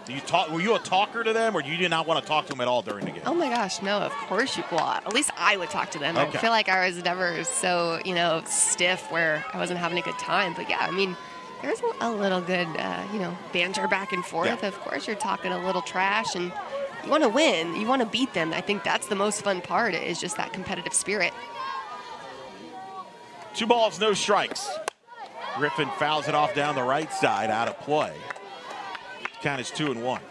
Do you talk? Were you a talker to them, or you did not want to talk to them at all during the game? Oh my gosh, no, of course you. Well, at least I would talk to them. Okay. I feel like I was never so, stiff where I wasn't having a good time. But yeah, I mean, there's a little good, banter back and forth. Yeah. Of course, you're talking a little trash, and you want to win. You want to beat them. I think that's the most fun part, is just that competitive spirit. 2 balls, no strikes. Griffin fouls it off down the right side, out of play. Count is 2-1.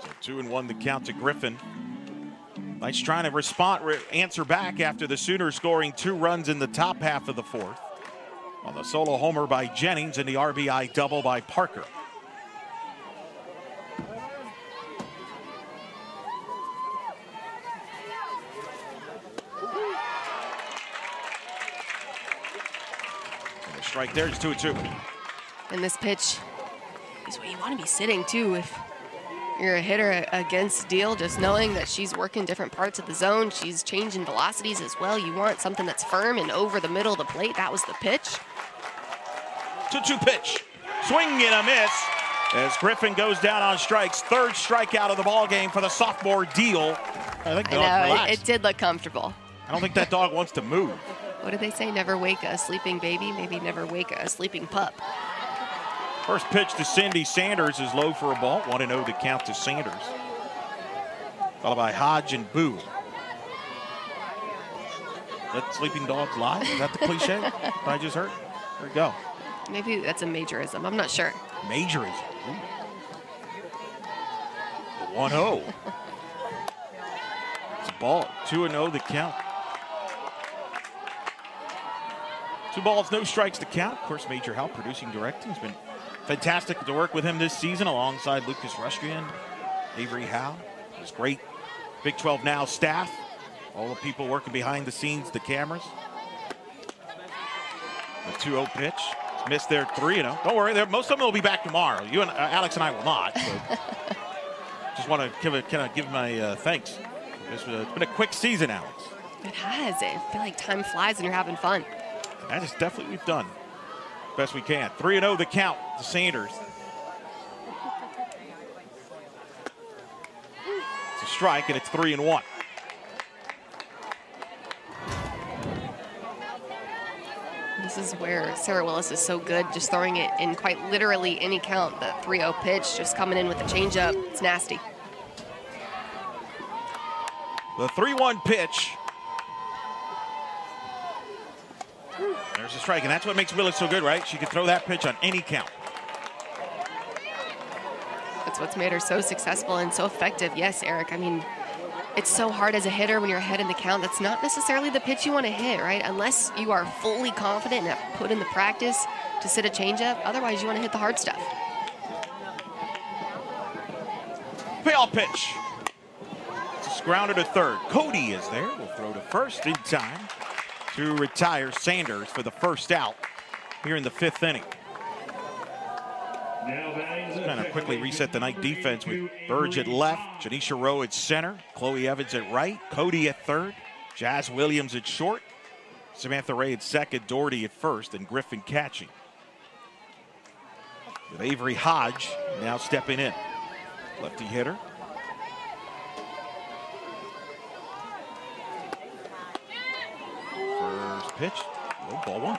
So 2-1 the count to Griffin. Knights trying to answer back after the Sooners scoring 2 runs in the top half of the 4th. On the solo homer by Jennings and the RBI double by Parker. Strike there, it's 2-2. And this pitch is where you want to be sitting too. If you're a hitter against Deal, just knowing that she's working different parts of the zone, she's changing velocities as well. You want something that's firm and over the middle of the plate. That was the pitch. 2-2 pitch. Swing and a miss as Griffin goes down on strikes. 3rd strikeout of the ball game for the sophomore Deal. I think it did look comfortable. I don't think that dog wants to move. What did they say? Never wake a sleeping baby, maybe never wake a sleeping pup. First pitch to Cindy Sanders is low for a ball. 1-0 to count to Sanders. Followed by Hodge and Boo. Let sleeping dogs lie? Is that the cliche that I just heard? There we go. Maybe that's a majorism. I'm not sure. Majorism. The 1-0. It's a ball. 2-0 the count. 2 balls, no strikes to count. Of course, Major help producing, directing. It's been fantastic to work with him this season alongside Lucas Rushgren, Avery Howe. It's great Big 12 Now staff. All the people working behind the scenes, the cameras. The 2-0 pitch. It's missed there 3-0. Don't worry, most of them will be back tomorrow. You and Alex and I will not. So just want to give my thanks. It's been a quick season, Alex. It has. I feel like time flies when you're having fun. That is definitely we've done best we can. 3-0 the count to Sanders. It's a strike and it's 3-1. This is where Sarah Willis is so good, just throwing it in quite literally any count. The 3-0 pitch, just coming in with the changeup. It's nasty. The 3-1 pitch. There's a strike, and that's what makes Willis so good, right? She can throw that pitch on any count. That's what's made her so successful and so effective. Yes, Eric, I mean, it's so hard as a hitter when you're ahead in the count. That's not necessarily the pitch you want to hit, right? Unless you are fully confident and have put in the practice to sit a changeup. Otherwise, you want to hit the hard stuff. Payoff pitch. It's grounded to 3rd. Cody is there. Will throw to 1st in time to retire Sanders for the 1st out here in the 5th inning. Kind of quickly reset the night defense with Burge at left, Janisha Rowe at center, Chloe Evans at right, Cody at 3rd, Jazz Williams at short, Samantha Ray at 2nd, Doherty at 1st, and Griffin catching. With Avery Hodge now stepping in. Lefty hitter. First pitch, low ball 1.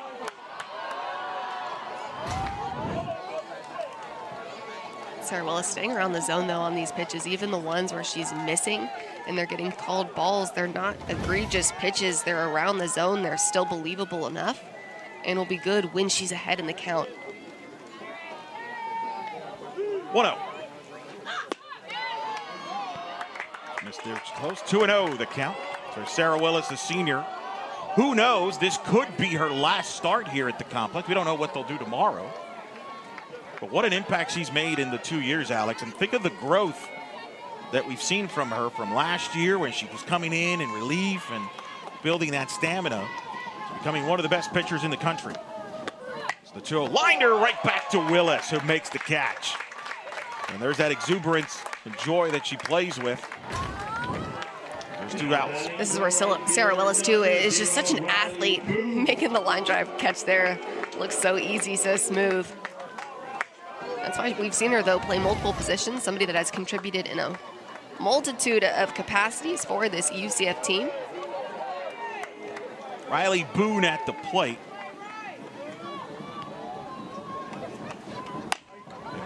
Sarah Willis staying around the zone, though, on these pitches, even the ones where she's missing and they're getting called balls. They're not egregious pitches. They're around the zone. They're still believable enough and will be good when she's ahead in the count. 1-0. Missed there close. 2-0 the count for Sarah Willis, the senior. Who knows? This could be her last start here at the complex. We don't know what they'll do tomorrow. But what an impact she's made in the 2 years, Alex. And think of the growth that we've seen from her from last year when she was coming in relief and building that stamina to becoming one of the best pitchers in the country. So the 2-0 lined her right back to Willis, who makes the catch. And there's that exuberance and joy that she plays with. There's 2 outs. This is where Sarah Willis, too, is just such an athlete. Making the line drive catch there looks so easy, so smooth. That's why we've seen her, though, play multiple positions, somebody that has contributed in a multitude of capacities for this UCF team. Riley Boone at the plate.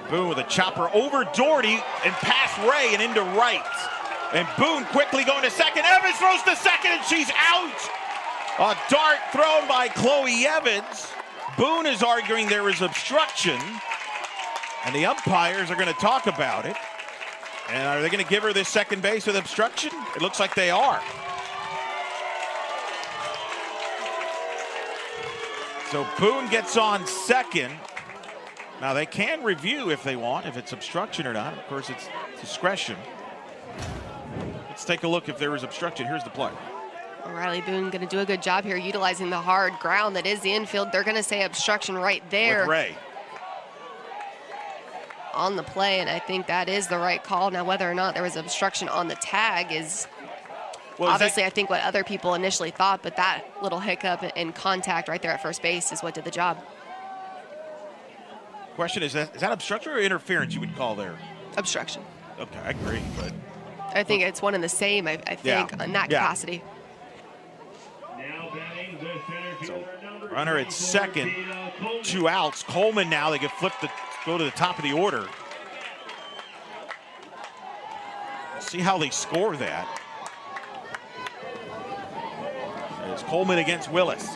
Boone with a chopper over Doherty and past Ray and into right. And Boone quickly going to second. Evans throws to second and she's out. A dart thrown by Chloe Evans. Boone is arguing there is obstruction. And the umpires are going to talk about it. And are they going to give her this second base with obstruction? It looks like they are. So Boone gets on second. Now they can review if they want, if it's obstruction or not. Of course, it's discretion. Let's take a look if there is obstruction. Here's the play. Riley Boone going to do a good job here utilizing the hard ground that is the infield. They're going to say obstruction right there. With Ray. On the play, and I think that is the right call. Now, whether or not there was obstruction on the tag is obviously, I think, what other people initially thought, but that little hiccup in contact right there at first base is what did the job. Question is that obstruction or interference you would call there? Obstruction. Okay, I agree, but I think it's one and the same, I think, in that capacity. So, runner at second, 2 outs. Coleman now, they get flipped to go to the top of the order. Let's see how they score that. It's Coleman against Willis.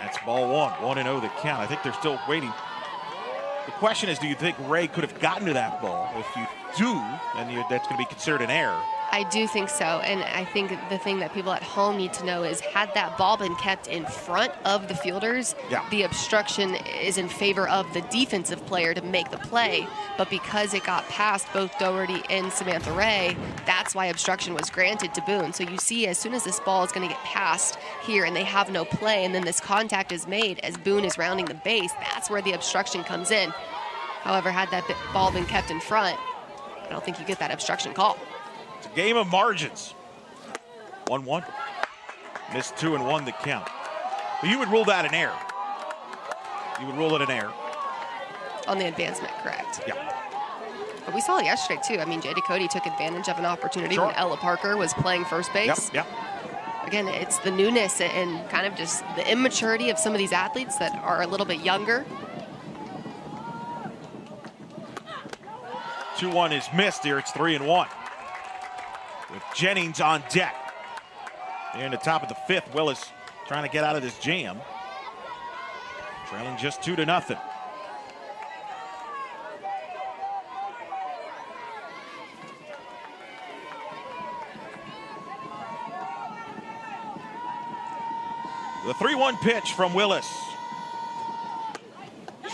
That's ball 1-0 the count. I think they're still waiting. The question is, do you think Ray could have gotten to that ball? If you do, then that's going to be considered an error. I do think so, and I think the thing that people at home need to know is had that ball been kept in front of the fielders, the obstruction is in favor of the defensive player to make the play, but because it got past both Doherty and Samantha Ray, that's why obstruction was granted to Boone. So you see, as soon as this ball is going to get passed here and they have no play, and then this contact is made as Boone is rounding the base, that's where the obstruction comes in. However, had that ball been kept in front, I don't think you get that obstruction call. It's a game of margins. 1-1. Missed 2 and 1 the count. But you would rule that an error. You would rule it an error. On the advancement, correct. Yeah. But we saw it yesterday, too. I mean, Jada Cody took advantage of an opportunity when Ella Parker was playing first base. Yep. Again, it's the newness and kind of just the immaturity of some of these athletes that are a little bit younger. 2-1 is missed here. It's 3-1. With Jennings on deck. Here in the top of the 5th, Willis trying to get out of this jam. Trailing just 2-0. The 3-1 pitch from Willis.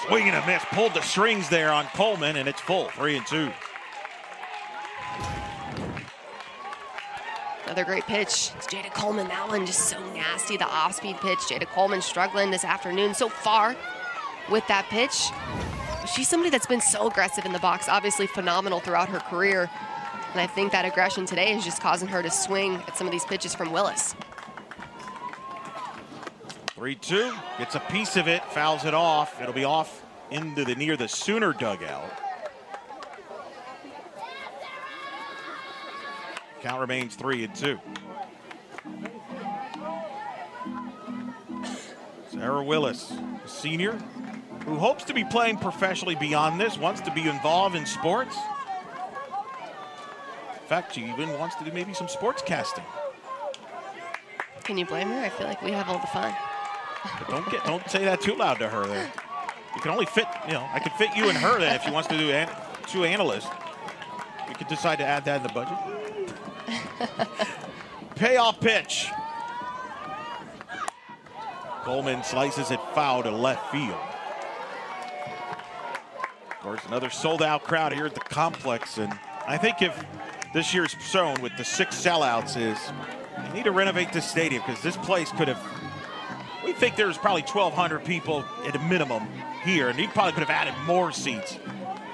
Swing and a miss, pulled the strings there on Coleman, and it's full, 3-2. Another great pitch. It's Jada Coleman. That one just so nasty. The off-speed pitch. Jada Coleman struggling this afternoon so far with that pitch. She's somebody that's been so aggressive in the box, obviously phenomenal throughout her career. And I think that aggression today is just causing her to swing at some of these pitches from Willis. 3-2, gets a piece of it, fouls it off. It'll be off into the near the Sooner dugout. Count remains 3-2. Sarah Willis, a senior, who hopes to be playing professionally beyond this, wants to be involved in sports. In fact, she even wants to do maybe some sports casting. Can you blame her? I feel like we have all the fun. But don't say that too loud to her there. You can only fit, I could fit you and her then if she wants to do 2 analysts. We could decide to add that in the budget. Payoff pitch. Coleman slices it foul to left field. Of course, another sold-out crowd here at the complex, and I think if this year's shown with the 6 sellouts is they need to renovate this stadium because this place could have. We think there's probably 1,200 people at a minimum here, and he probably could have added more seats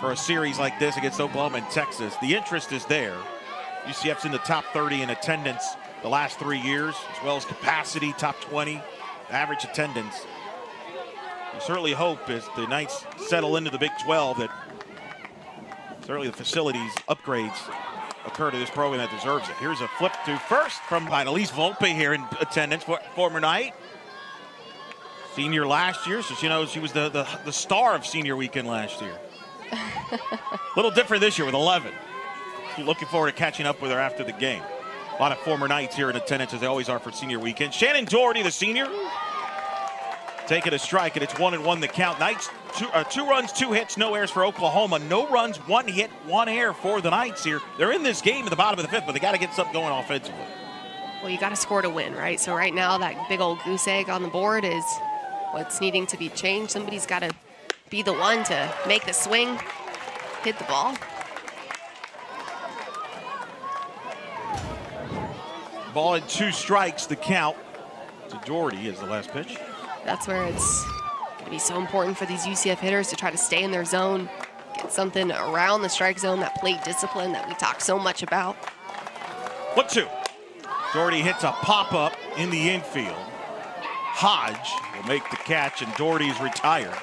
for a series like this against Oklahoma and Texas. The interest is there. UCF's in the top 30 in attendance the last 3 years, as well as capacity, top 20, average attendance. We certainly hope as the Knights settle into the Big 12 that certainly the facilities upgrades occur to this program that deserves it. Here's a flip to first from Annalise Volpe here in attendance, former Knight. Senior last year, so she knows she was the star of senior weekend last year. A little different this year with 11. Looking forward to catching up with her after the game. A lot of former Knights here in attendance, as they always are for senior weekend. Shannon Doherty, the senior, taking a strike, and it's 1-1 the count. Knights, two runs, 2 hits, no errors for Oklahoma. No runs, 1 hit, 1 error for the Knights here. They're in this game at the bottom of the 5th, but they got to get something going offensively. Well, you got to score to win, right? So right now, that big old goose egg on the board is what's needing to be changed. Somebody's got to be the one to make the swing, hit the ball. Ball and 2 strikes, the count to Doherty is the last pitch. That's where it's going to be so important for these UCF hitters to try to stay in their zone, get something around the strike zone, that plate discipline that we talk so much about. 1-2. Doherty hits a pop-up in the infield. Hodge will make the catch, and Doherty's retired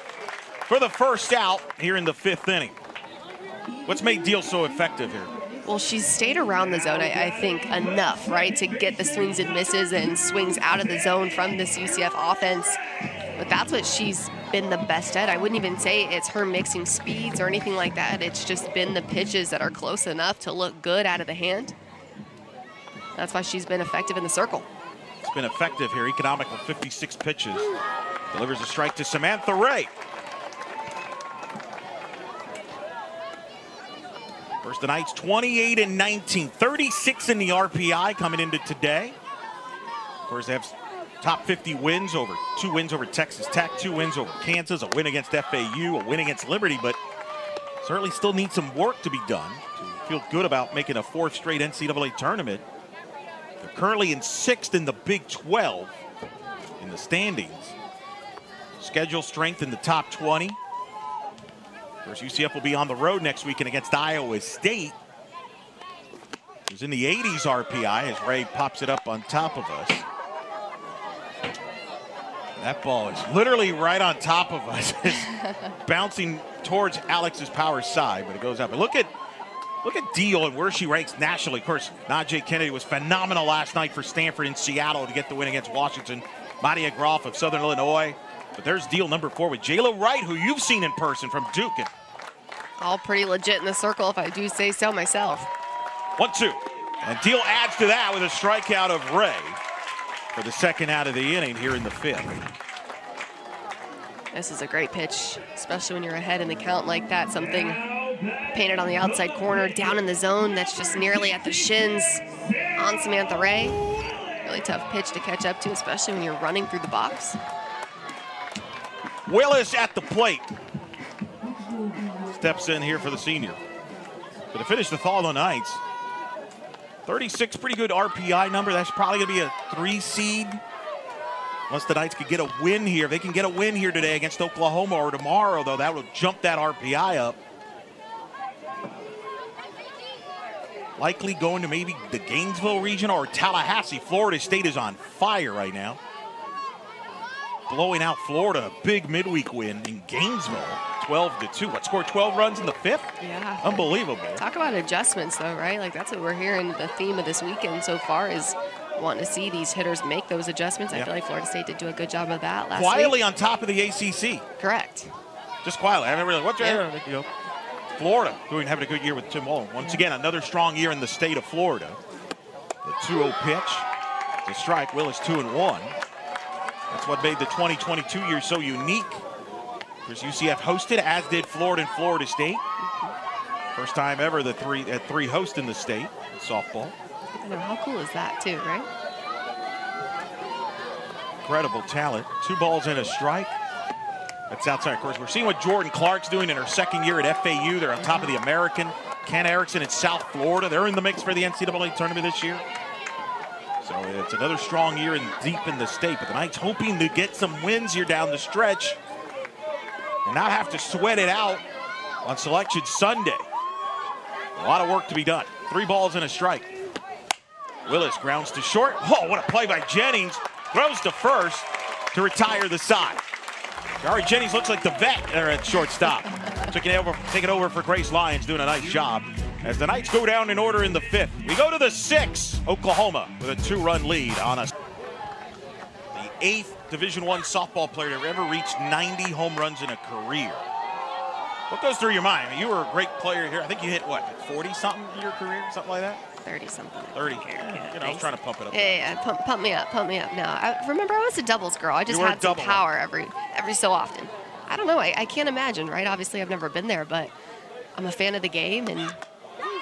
for the first out here in the 5th inning. What's made Deal so effective here? Well, she's stayed around the zone, I think, enough, right, to get the swings and misses and swings out of the zone from this UCF offense. But that's what she's been the best at. I wouldn't even say it's her mixing speeds or anything like that. It's just been the pitches that are close enough to look good out of the hand. That's why she's been effective in the circle. It's been effective here. Economical 56 pitches. Delivers a strike to Samantha Ray. First, the Knights 28-19, 36 in the RPI coming into today. Of course, they have top 50 wins, 2 wins over Texas Tech, 2 wins over Kansas, a win against FAU, a win against Liberty, but certainly still need some work to be done to feel good about making a 4th straight NCAA tournament. They're currently in 6th in the Big 12 in the standings. Schedule strength in the top 20. Of course, UCF will be on the road next weekend against Iowa State, who's in the 80s RPI as Ray pops it up on top of us. That ball is literally right on top of us. It's bouncing towards Alex's power side, but it goes up. But look at Deal and where she ranks nationally. Of course, Najee Kennedy was phenomenal last night for Stanford in Seattle to get the win against Washington. Madia Groff of Southern Illinois. But there's Deal number 4 with Jayla Wright, who you've seen in person from Duke. All pretty legit in the circle, if I do say so myself. 1-2. And Deal adds to that with a strikeout of Ray for the 2nd out of the inning here in the 5th. This is a great pitch, especially when you're ahead in the count like that. Something painted on the outside corner, down in the zone, that's just nearly at the shins on Samantha Ray. Really tough pitch to catch up to, especially when you're running through the box. Willis at the plate. Steps in here for the senior. But to finish the Thaw the Knights, 36, pretty good RPI number. That's probably going to be a 3 seed. Once the Knights could get a win here. If they can get a win here today against Oklahoma or tomorrow, though, that will jump that RPI up. Likely going to maybe the Gainesville region or Tallahassee. Florida State is on fire right now. Blowing out Florida, a big midweek win in Gainesville, 12-2. What, scored 12 runs in the 5th? Yeah. Unbelievable. Talk about adjustments, though, right? Like, that's what we're hearing. The theme of this weekend so far is wanting to see these hitters make those adjustments. I feel like Florida State did do a good job of that last week. Quietly on top of the ACC. Correct. Just quietly. I never really, Florida having a good year with Tim Mullen. Once again, another strong year in the state of Florida. The 2-0 pitch. The strike. Willis 2-1. That's what made the 2022 year so unique. Because UCF hosted, as did Florida and Florida State. First time ever the three host in the state in softball. I know, how cool is that too, right? Incredible talent. 2 balls and a strike. That's outside. Of course, we're seeing what Jordan Clark's doing in her 2nd year at FAU. They're on top of the American. Ken Erickson in South Florida. They're in the mix for the NCAA tournament this year. So it's another strong year and deep in the state. But the Knights hoping to get some wins here down the stretch and not have to sweat it out on Selection Sunday. A lot of work to be done. 3 balls and a strike. Willis grounds to short. Oh, what a play by Jennings. Throws to first to retire the side. Tiare Jennings looks like the vet there at shortstop. Taking it over for Grace Lyons, doing a nice job. As the Knights go down in order in the 5th. We go to the 6th. Oklahoma with a 2-run lead on us. The 8th Division I softball player to ever reach 90 home runs in a career. What goes through your mind? I mean, you were a great player here. I think you hit, what, 40-something in your career? Something like that? 30-something. 30. Yeah, I was trying to pump it up. Yeah, pump me up. No, remember, I was a doubles girl. I just had some power every so often. I don't know. I can't imagine, right? Obviously, I've never been there, but I'm a fan of the game, and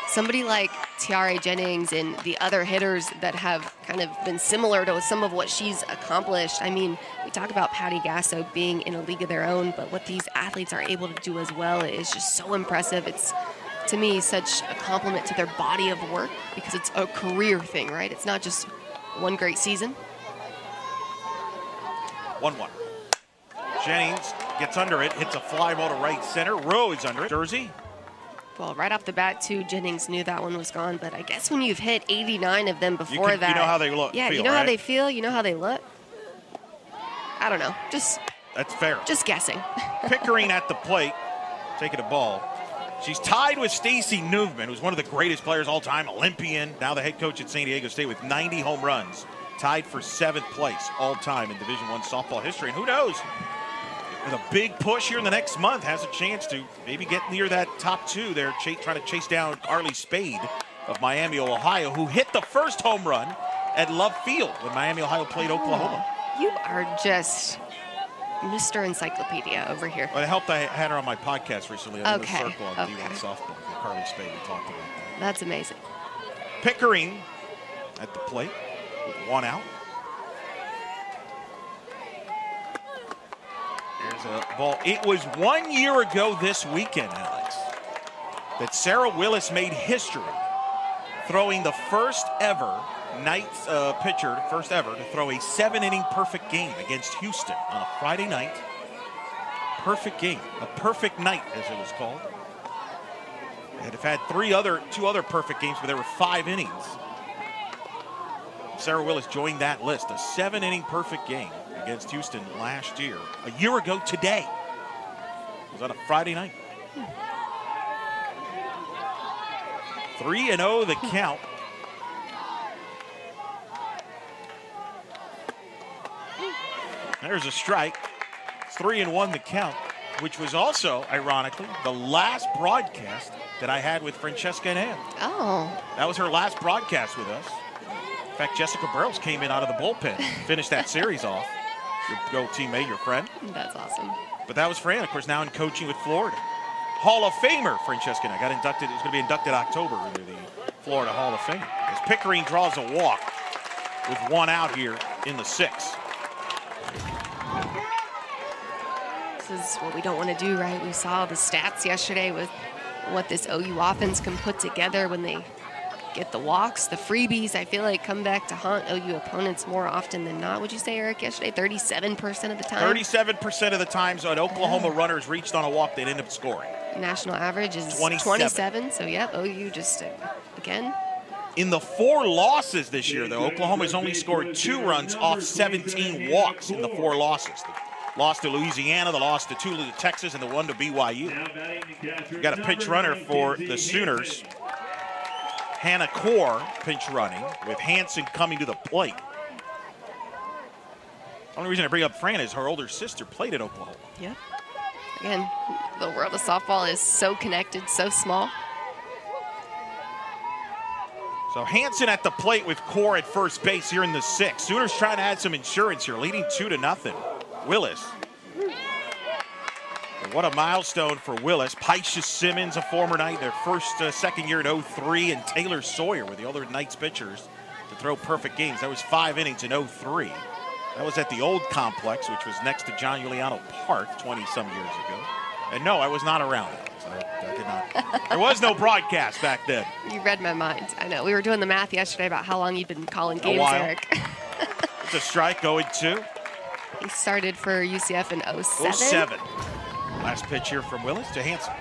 somebody like Tiare Jennings and the other hitters that have kind of been similar to some of what she's accomplished. I mean, we talk about Patty Gasso being in a league of their own, but what these athletes are able to do as well is just so impressive. It's, to me, such a compliment to their body of work because it's a career thing, right? It's not just one great season. 1-1. Jennings gets under it, hits a fly ball to right center. Rhodes under it. Jersey. Well, right off the bat, too, Jennings knew that one was gone. But I guess when you've hit 89 of them before that. You know how they look. Yeah, you know how they feel. You know how they look. I don't know. That's fair. Just guessing. Pickering at the plate, taking a ball. She's tied with Stacy Newman, who's one of the greatest players all time, Olympian, now the head coach at San Diego State with 90 home runs. Tied for 7th place all time in Division I softball history. And who knows? With a big push here in the next month, has a chance to maybe get near that top 2 there, trying to chase down Carly Spade of Miami, Ohio, who hit the first home run at Love Field when Miami, Ohio played Oklahoma. You are just Mr. Encyclopedia over here. But it helped I had her on my podcast recently on Okay. the Circle on D1 softball. Carly Spade, we talked about that. That's amazing. Pickering at the plate with 1 out. There's a ball. It was 1 year ago this weekend, Alex, that Sarah Willis made history throwing the first ever Knights pitcher, first ever to throw a 7-inning perfect game against Houston on a Friday night. Perfect game, a perfect night as it was called. They'd have had 2 other perfect games, but there were 5 innings. Sarah Willis joined that list, a 7-inning perfect game against Houston last year. A year ago today. It was on a Friday night. 3-0 the count. There's a strike. It's 3-1 the count, which was also, ironically, the last broadcast that I had with Francesca Anand. Oh. That was her last broadcast with us. In fact, Jessica Burrows came in out of the bullpen, finished that series off. Your teammate, your friend. That's awesome. But that was Fran, of course, now in coaching with Florida. Hall of Famer Francesca Anand got inducted. It was going to be inducted October into the Florida Hall of Fame. As Pickering draws a walk with 1 out here in the 6th. This is what we don't want to do, right? We saw the stats yesterday with what this OU offense can put together when they get the walks, the freebies. I feel like come back to haunt OU opponents more often than not. Would you say, Eric, yesterday 37% of the time? 37% of the times when Oklahoma runners reached on a walk, they'd end up scoring. National average is 27. So, yeah, OU just, again. In the 4 losses this year, though, Oklahoma's only scored 2 runs off 17 walks in the 4 losses. The loss to Louisiana, the loss to Texas, and the 1 to BYU. We've got a pinch runner for the Sooners. Hannah Core pinch running with Hansen coming to the plate. The only reason I bring up Fran is her older sister played at Oklahoma. Yeah. Again, the world of softball is so connected, so small. So Hansen at the plate with Core at first base here in the 6th. Sooners trying to add some insurance here, leading 2-0. Willis. And what a milestone for Willis. Paisha Simmons, a former Knight, their second year in 03, and Taylor Sawyer were the other Knights pitchers to throw perfect games. That was 5 innings in 03. That was at the old complex, which was next to John Giuliano Park 20-some years ago. And no, I was not around. So I did not. There was no broadcast back then. You read my mind. I know. We were doing the math yesterday about how long you'd been calling games, a while. Eric. It's a strike going 2. He started for UCF in 07. 07. Last pitch here from Willis to Hansen.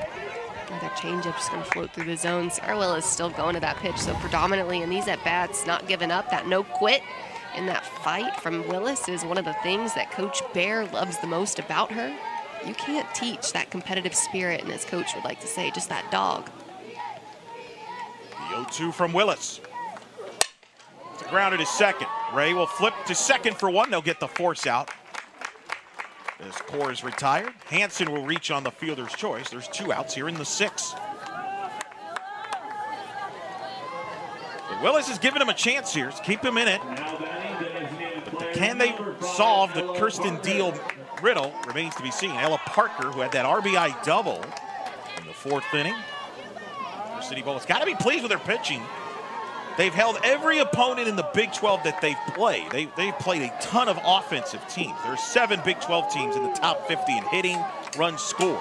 Another changeup just going to float through the zone. Sarah Willis still going to that pitch, so predominantly in these at-bats, not giving up. That no quit and that fight from Willis is one of the things that Coach Bear loves the most about her. You can't teach that competitive spirit, and as Coach would like to say, just that dog. The 0-2 from Willis. It's grounded to second. Ray will flip to second for one. They'll get the force out. As Core is retired, Hansen will reach on the fielder's choice. There's 2 outs here in the 6th. But Willis is giving him a chance here to keep him in it. But can they solve the Kirsten Deal riddle? Remains to be seen. Ella Parker, who had that RBI double in the 4th inning. City Bowl has got to be pleased with their pitching. They've held every opponent in the Big 12 that they've played. They've played a ton of offensive teams. There's 7 Big 12 teams in the top 50 in hitting, runs scored.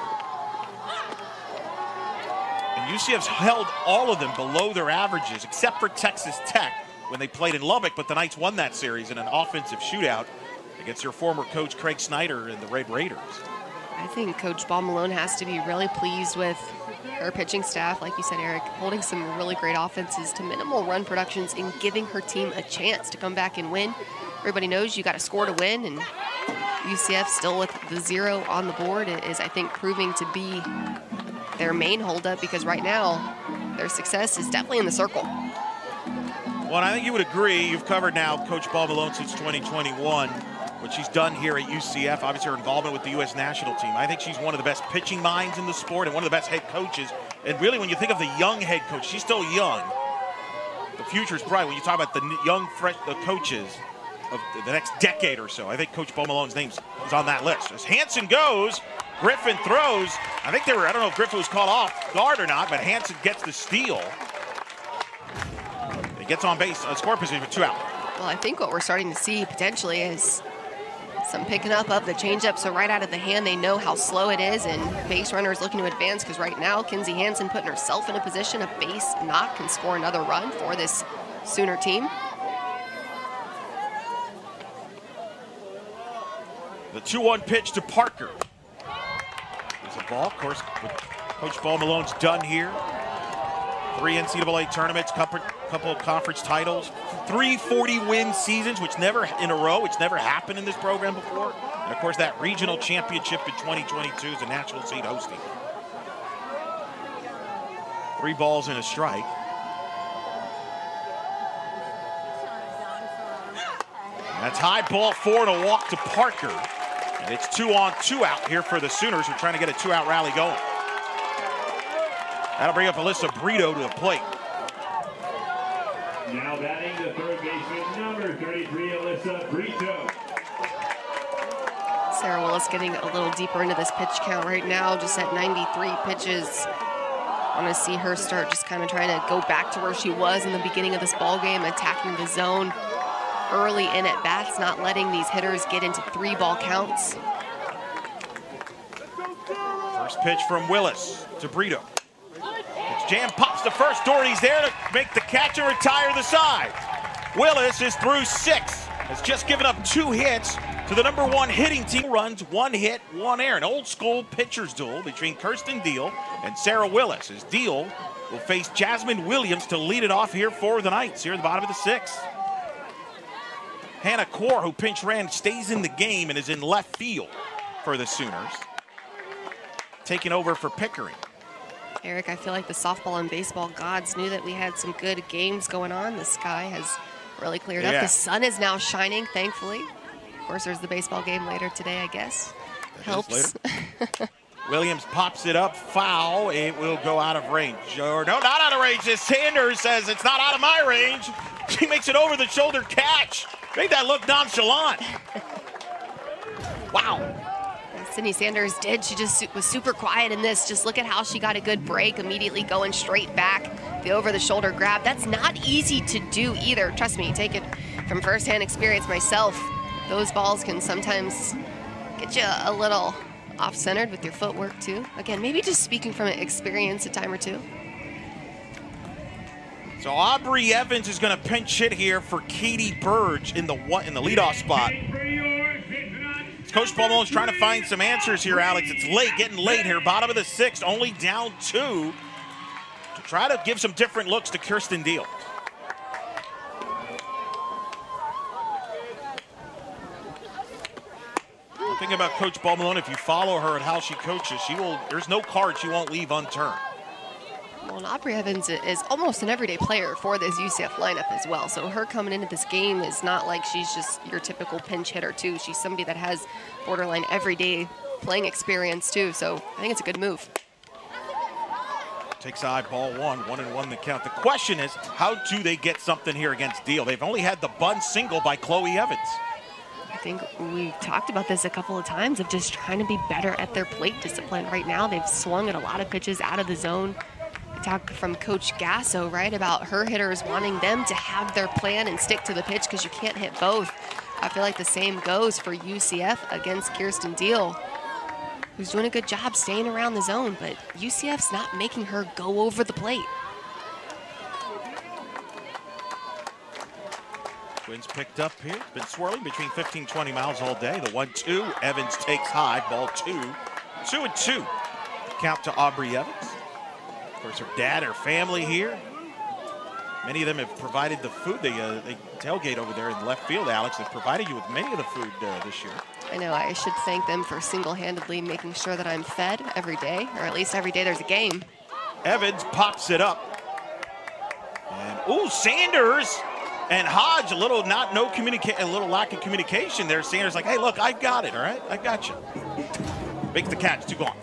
And UCF's held all of them below their averages, except for Texas Tech when they played in Lubbock, but the Knights won that series in an offensive shootout against your former coach Craig Snyder and the Red Raiders. I think Coach Ball Malone has to be really pleased with her pitching staff, like you said, Eric, holding some really great offenses to minimal run productions and giving her team a chance to come back and win. Everybody knows you got to score to win, and UCF still with the 0 on the board is, I think, proving to be their main holdup, because right now their success is definitely in the circle. Well, and I think you would agree. You've covered now Coach Ball Malone since 2021. What she's done here at UCF, obviously her involvement with the U.S. national team. I think she's one of the best pitching minds in the sport and one of the best head coaches. And really, when you think of the young head coach, she's still young. The future's bright. When you talk about the young, fresh coaches of the next decade or so, I think Coach Bo Malone's name is on that list. As Hansen goes, Griffin throws. I think I don't know if Griffin was caught off guard or not, but Hansen gets the steal. He gets on base, score position with 2 out. Well, I think what we're starting to see potentially is some picking up of the changeup, so right out of the hand, they know how slow it is, and base runners looking to advance, because right now, Kinsey Hansen putting herself in a position, a base knock can score another run for this Sooner team. The 2-1 pitch to Parker. There's a ball, of course, Coach Ball Malone's done here. 3 NCAA tournaments, couple of conference titles, 3 40-win seasons, which never happened in this program before. And of course, that regional championship in 2022 is a national seed hosting. 3 balls and a strike. And that's high, ball 4 and a walk to Parker. And it's 2 on, 2 out here for the Sooners, who are trying to get a 2-out rally going. That'll bring up Alyssa Brito to the plate. Now batting the third baseman, number 33, Alyssa Brito. Sarah Willis getting a little deeper into this pitch count right now, just at 93 pitches. I want to see her start just kind of trying to go back to where she was in the beginning of this ball game, attacking the zone early in at bats, not letting these hitters get into 3-ball counts. First pitch from Willis to Brito. It's jam, pops to first. Doherty's there to make the catch and retire the side. Willis is through 6. Has just given up 2 hits to the #1 hitting team. Runs 1 hit, 1 error. An old school pitcher's duel between Kirsten Deal and Sarah Willis. As Deal will face Jasmine Williams to lead it off here for the Knights here at the bottom of the 6th. Hannah Core, who pinch ran, stays in the game and is in left field for the Sooners. Taking over for Pickering. Eric, I feel like the softball and baseball gods knew that we had some good games going on. The sky has really cleared up. The sun is now shining, thankfully. Of course, there's the baseball game later today, I guess. Helps. Williams pops it up, foul. It will go out of range. Or no, not out of range. As Sanders says it's not out of my range. She makes it over the shoulder catch. Made that look nonchalant. Wow. Sydney Sanders did. She just was super quiet in this. Just look at how she got a good break, immediately going straight back. The over-the-shoulder grab. That's not easy to do either. Trust me, take it from firsthand experience myself. Those balls can sometimes get you a little off-centered with your footwork too. Again, maybe just speaking from experience a time or two. So Aubrey Evans is going to pinch hit here for Katie Burge in the leadoff spot. It's Coach Palmone's trying to find some answers here, Alex. It's late, getting late here. Bottom of the 6th, only down 2. To try to give some different looks to Kirsten Deal. One thing about Coach Palmone, if you follow her and how she coaches, there's no card she won't leave unturned. Well, and Aubrey Evans is almost an everyday player for this UCF lineup as well. So her coming into this game is not like she's just your typical pinch hitter, too. She's somebody that has borderline everyday playing experience, too. So I think it's a good move. Takes eye ball 1-1 the count. The question is, how do they get something here against Deal? They've only had the bunt single by Chloe Evans. I think we talked about this a couple of times of just trying to be better at their plate discipline. Right now, they've swung at a lot of pitches out of the zone. We talked from Coach Gasso, right, about her hitters wanting them to have their plan and stick to the pitch because you can't hit both. I feel like the same goes for UCF against Kirsten Deal, who's doing a good job staying around the zone, but UCF's not making her go over the plate. Wind's picked up here. Been swirling between 15-20 miles all day. The 1-2. Evans takes high. Ball 2. 2-2. Count to Aubrey Evans. Of course, her dad, her family here. Many of them have provided the food. They tailgate over there in left field, Alex. They've provided you with many of the food this year. I know. I should thank them for single-handedly making sure that I'm fed every day, or at least every day there's a game. Evans pops it up. And, ooh, Sanders and Hodge, a little lack of communication there. Sanders like, hey, look, I got it, all right? I got you. Makes the catch, 2 gone.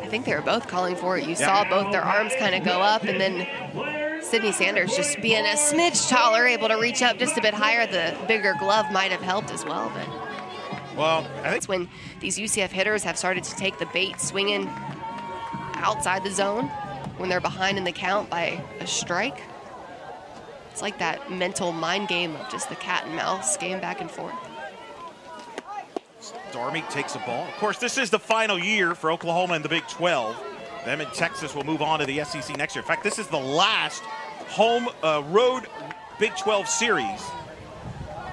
I think they were both calling for it. You saw both their arms kind of go up, and then Sydney Sanders just being a smidge taller, able to reach up just a bit higher. The bigger glove might have helped as well. But well, I think it's when these UCF hitters have started to take the bait, swinging outside the zone when they're behind in the count by a strike. It's like that mental mind game of just the cat and mouse game back and forth. Dormy takes a ball. Of course, this is the final year for Oklahoma in the Big 12. Them and Texas will move on to the SEC next year. In fact, this is the last road Big 12 series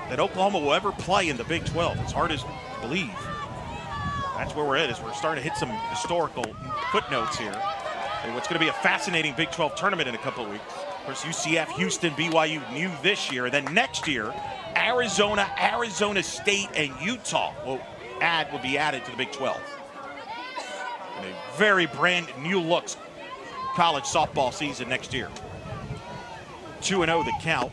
that Oklahoma will ever play in the Big 12. It's hard to believe. That's where we're at, as we're starting to hit some historical footnotes here. And what's going to be a fascinating Big 12 tournament in a couple of weeks. Of course, UCF, Houston, BYU new this year. And then next year, Arizona, Arizona State, and Utah will be added to the Big 12. And a very brand new looks college softball season next year. 2-0 the count.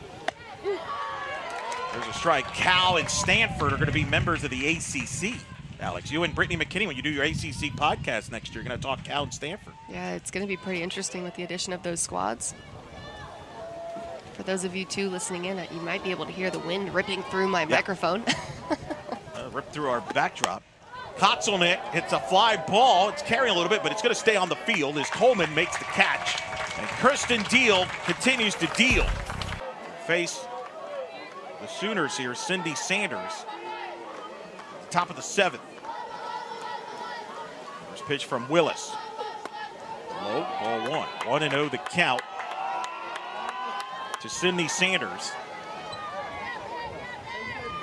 There's a strike. Cal and Stanford are going to be members of the ACC. Alex, you and Brittany McKinney, when you do your ACC podcast next year, you're going to talk Cal and Stanford. Yeah, it's going to be pretty interesting with the addition of those squads. For those of you, too, listening in, you might be able to hear the wind ripping through my microphone. Ripped through our backdrop. Kotzelnick hits a fly ball. It's carrying a little bit, but it's going to stay on the field as Coleman makes the catch. And Kirsten Deal continues to deal. Face the Sooners here, Cindy Sanders. Top of the 7th. First pitch from Willis. Low, ball 1. 1-0 the count to Cindy Sanders.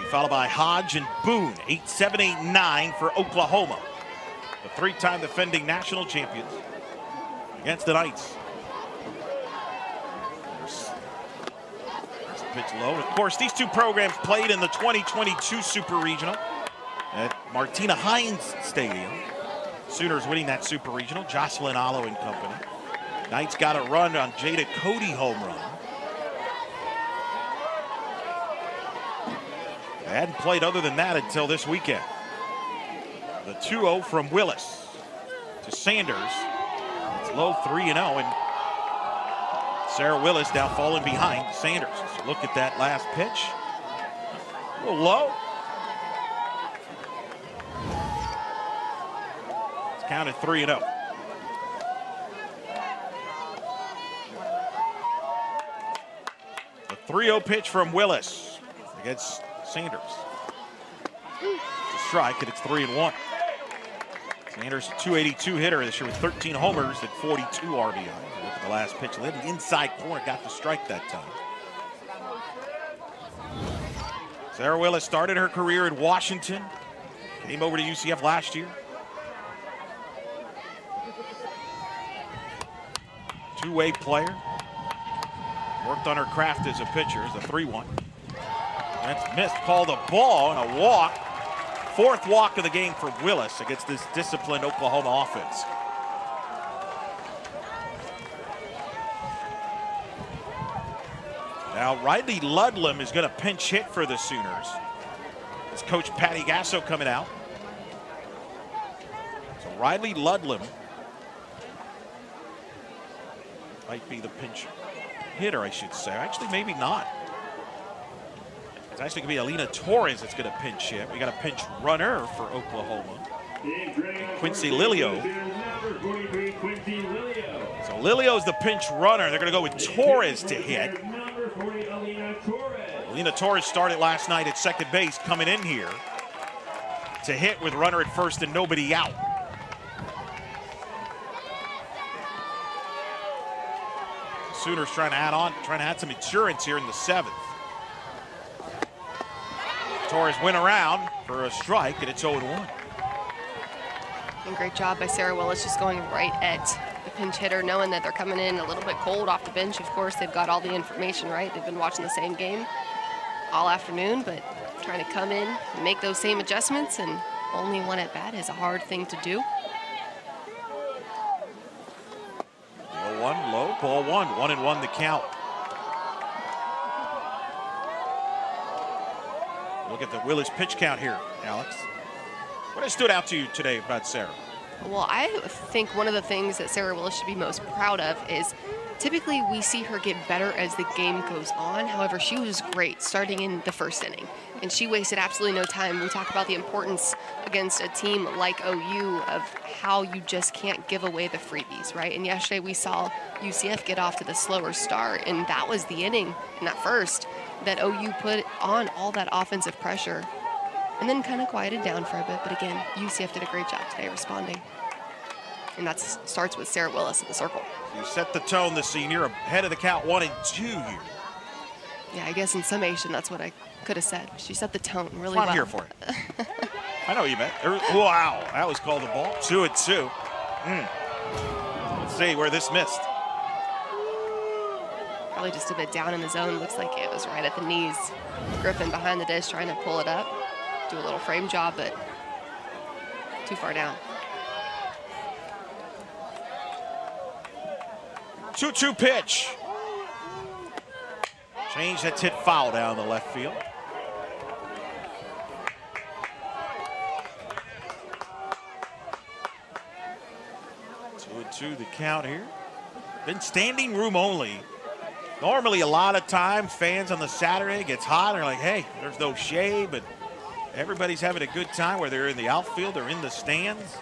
Followed by Hodge and Boone, 8-7, 8-9 for Oklahoma. The 3-time defending national champions against the Knights. There's a pitch low. Of course, these two programs played in the 2022 Super Regional at Martina Hines Stadium. Sooners winning that Super Regional, Jocelyn Allo and company. Knights got a run on Jada Cody home run. They hadn't played other than that until this weekend. The 2-0 from Willis to Sanders. It's low 3-0, and Sarah Willis now falling behind Sanders. So look at that last pitch. A little low. It's counted 3-0. The 3-0 pitch from Willis against Sanders. It's a strike, and it's 3-1. Sanders, a 282 hitter this year with 13 homers and 42 RBI. Look at the last pitch. Led the inside corner, got the strike that time. Sarah Willis started her career in Washington. Came over to UCF last year. Two-way player. Worked on her craft as a pitcher, as a 3-1. That's missed. Called a ball and a walk. Fourth walk of the game for Willis against this disciplined Oklahoma offense. Now Riley Ludlam is going to pinch hit for the Sooners. It's Coach Patty Gasso coming out. So Riley Ludlam might be the pinch hitter, I should say. Actually, maybe not. It's actually going to be Alina Torres that's going to pinch hit. We got a pinch runner for Oklahoma. Quincy Lilio. So Lilio's the pinch runner. They're going to go with Torres to hit. Alina Torres started last night at second base, coming in here to hit with runner at first and nobody out. Sooners trying to add some insurance here in the 7th. Torres went around for a strike, and it's 0-1. And great job by Sarah Willis, just going right at the pinch hitter, knowing that they're coming in a little bit cold off the bench. Of course, they've got all the information, right? They've been watching the same game all afternoon, but trying to come in and make those same adjustments, and only one at bat is a hard thing to do. 0-1, low, ball 1-1 the count. Look at the Willis pitch count here, Alex. What has stood out to you today about Sarah? Well, I think one of the things that Sarah Willis should be most proud of is typically we see her get better as the game goes on. However, she was great starting in the first inning, and she wasted absolutely no time. We talk about the importance against a team like OU of how you just can't give away the freebies, right? And yesterday we saw UCF get off to the slower start, and that was the inning in that first that OU put on all that offensive pressure and then kind of quieted down for a bit. But again, UCF did a great job today responding. And that starts with Sarah Willis at the circle. You set the tone, the senior, ahead of the count 1-2 here. Yeah, I guess in summation, that's what I could have said. She set the tone really well. well. I'm here for it. I know what you meant. Wow, that was called a ball. 2-2. Let's see where this missed. Probably just a bit down in the zone. Looks like it was right at the knees. Griffin behind the dish trying to pull it up. Do a little frame job, but too far down. 2-2 pitch. Change, that's hit foul down the left field. Two the count here. Been standing room only. Normally a lot of times fans on the Saturday gets hot and they're like, hey, there's no shade, but everybody's having a good time whether they're in the outfield or in the stands.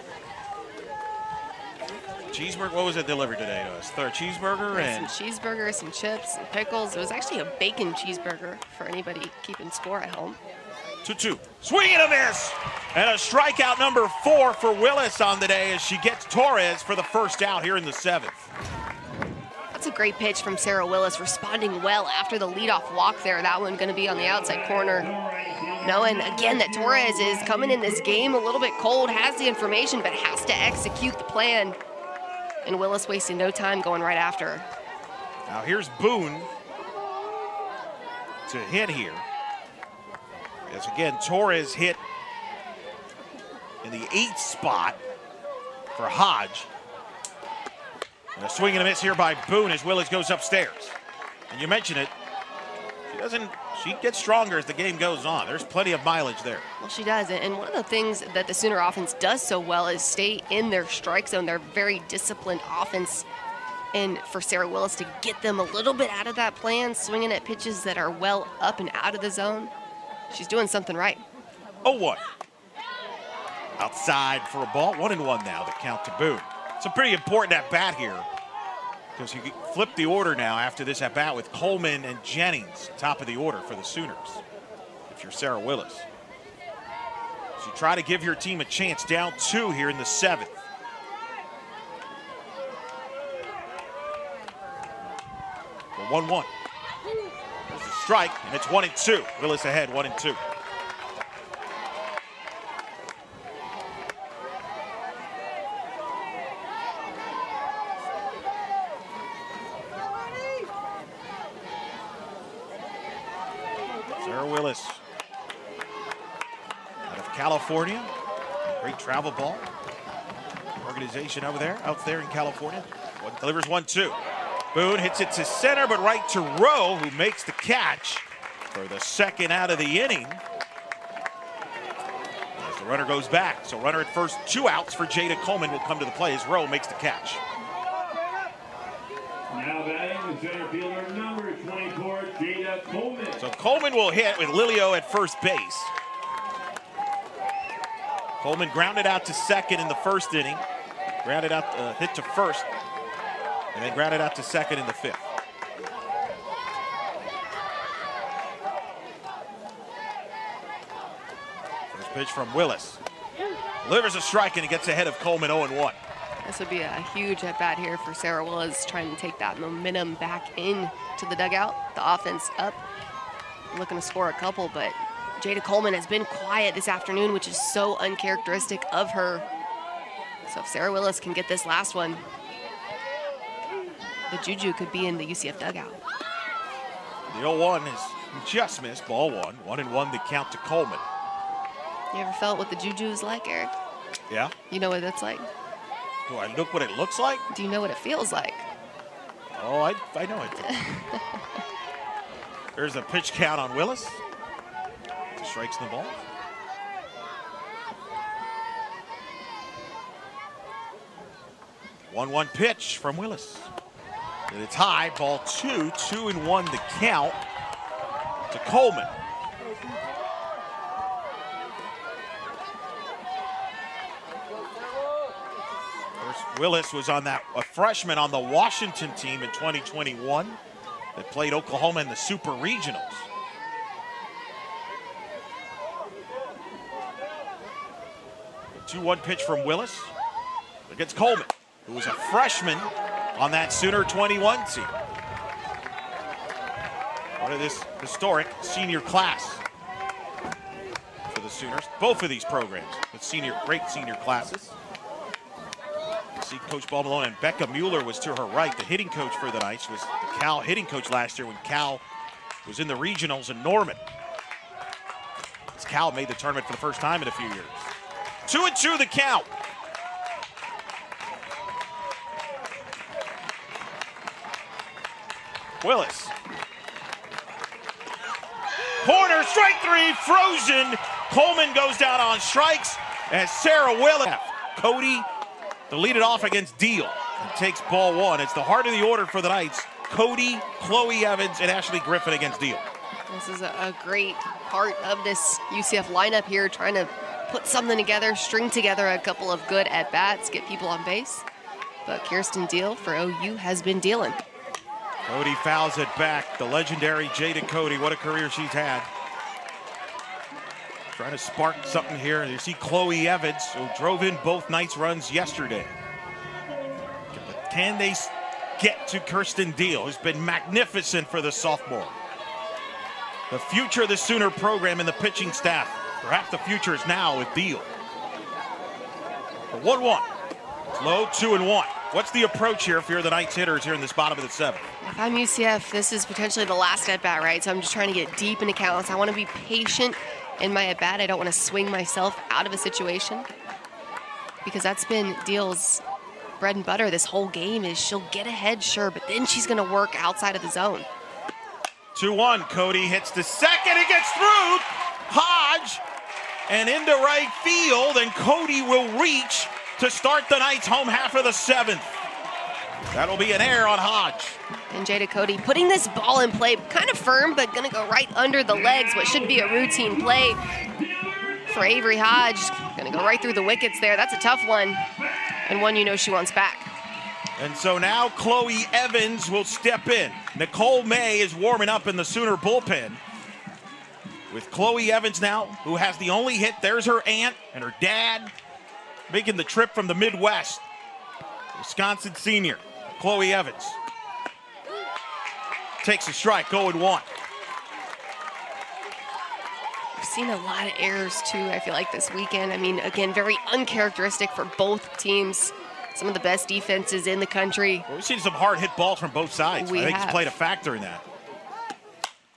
Cheeseburger, what was it delivered today to us? Third cheeseburger and some cheeseburgers, some chips, some pickles. It was actually a bacon cheeseburger for anybody keeping score at home. 2-2. Swing and a miss. And a strikeout number 4 for Willis on the day as she gets Torres for the first out here in the 7th. That's a great pitch from Sarah Willis, responding well after the leadoff walk there. That one going to be on the outside corner. Knowing, again, that Torres is coming in this game a little bit cold, has the information, but has to execute the plan. And Willis wasting no time going right after her. Now here's Boone to hit here. As again, Torres hit in the 8th spot for Hodge. And a swing and a miss here by Boone as Willis goes upstairs. And you mentioned it, she gets stronger as the game goes on. There's plenty of mileage there. Well, she does. And one of the things that the Sooner offense does so well is stay in their strike zone. They're very disciplined offense. And for Sarah Willis to get them a little bit out of that plan, swinging at pitches that are well up and out of the zone, she's doing something right. 0-1. Outside for a ball. 1-1 now, the count to Boone. It's a pretty important at-bat here because you flip the order now after this at-bat with Coleman and Jennings, top of the order for the Sooners, if you're Sarah Willis. So you try to give your team a chance, down 2 here in the 7th. For 1-1. There's a strike, and it's 1-2. Willis ahead, 1-2. Willis out of California. Great travel ball organization out there in California. Delivers 1-2. Boone hits it to center, but right to Rowe, who makes the catch for the second out of the inning. As the runner goes back. So runner at first, 2 outs for Jada Coleman will come to the play as Rowe makes the catch. Now batting the center fielder, number 24, Jada Coleman. So Coleman will hit with Lilio at first base. Coleman grounded out to second in the first inning. Grounded out, hit to first, and then grounded out to second in the 5th. First pitch from Willis. Delivers a strike and he gets ahead of Coleman 0-1. This would be a huge at-bat here for Sarah Willis, trying to take that momentum back into the dugout. The offense up, looking to score a couple, but Jada Coleman has been quiet this afternoon, which is so uncharacteristic of her. So if Sarah Willis can get this last one, the juju could be in the UCF dugout. The 0-1 is just missed, ball 1. 1-1 the count to Coleman. You ever felt what the juju is like, Eric? Yeah. You know what that's like? Do I look what it looks like? Do you know what it feels like? Oh, I know it. There's a pitch count on Willis. Strikes the ball. 1-1 pitch from Willis. And it's high, ball 2, 2-1 the count to Coleman. Willis was on a freshman on the Washington team in 2021 that played Oklahoma in the Super Regionals. The 2-1 pitch from Willis against Coleman, who was a freshman on that Sooner 21 team. Part of this historic senior class for the Sooners. Both of these programs with great senior classes. See Coach Ball Malone and Becca Mueller was to her right. The hitting coach for the Knights was the Cal hitting coach last year when Cal was in the regionals in Norman. As Cal made the tournament for the first time in a few years. 2-2 the count. Willis. Corner, strike 3, frozen. Coleman goes down on strikes as Sarah Willis. Cody to lead it off against Deal and takes ball 1. It's the heart of the order for the Knights. Cody, Chloe Evans, and Ashley Griffin against Deal. This is a great part of this UCF lineup here, trying to put something together, string together a couple of good at-bats, get people on base. But Kirsten Deal for OU has been dealing. Cody fouls it back. The legendary Jada Cody, what a career she's had. Trying to spark something here. You see Chloe Evans, who drove in both Knights runs yesterday. But can they get to Kirsten Deal, who's been magnificent for the sophomore? The future of the Sooner program and the pitching staff. Perhaps the future is now with Deal. The 1-1. It's low, 2-1. What's the approach here if you're the Knights hitters here in this bottom of the 7th? If I'm UCF, this is potentially the last at-bat, right? So I'm just trying to get deep into counts. I want to be patient in my at-bat. I don't want to swing myself out of a situation, because that's been Deal's bread and butter this whole game. Is she'll get ahead, sure, but then she's going to work outside of the zone. 2-1, Cody hits the second, it gets through, Hodge, and into right field, and Cody will reach to start the Knights home half of the 7th. That'll be an error on Hodge. And Jada Cody putting this ball in play, kind of firm, but gonna go right under the legs, what should be a routine play for Avery Hodge. Gonna go right through the wickets there. That's a tough one, and one you know she wants back. And so now Chloe Evans will step in. Nicole May is warming up in the Sooner bullpen. With Chloe Evans now, who has the only hit. There's her aunt and her dad making the trip from the Midwest. Wisconsin senior, Chloe Evans. Takes a strike, 0-1. We've seen a lot of errors too, I feel like, this weekend. I mean, again, very uncharacteristic for both teams. Some of the best defenses in the country. Well, we've seen some hard hit balls from both sides. I think it's played a factor in that.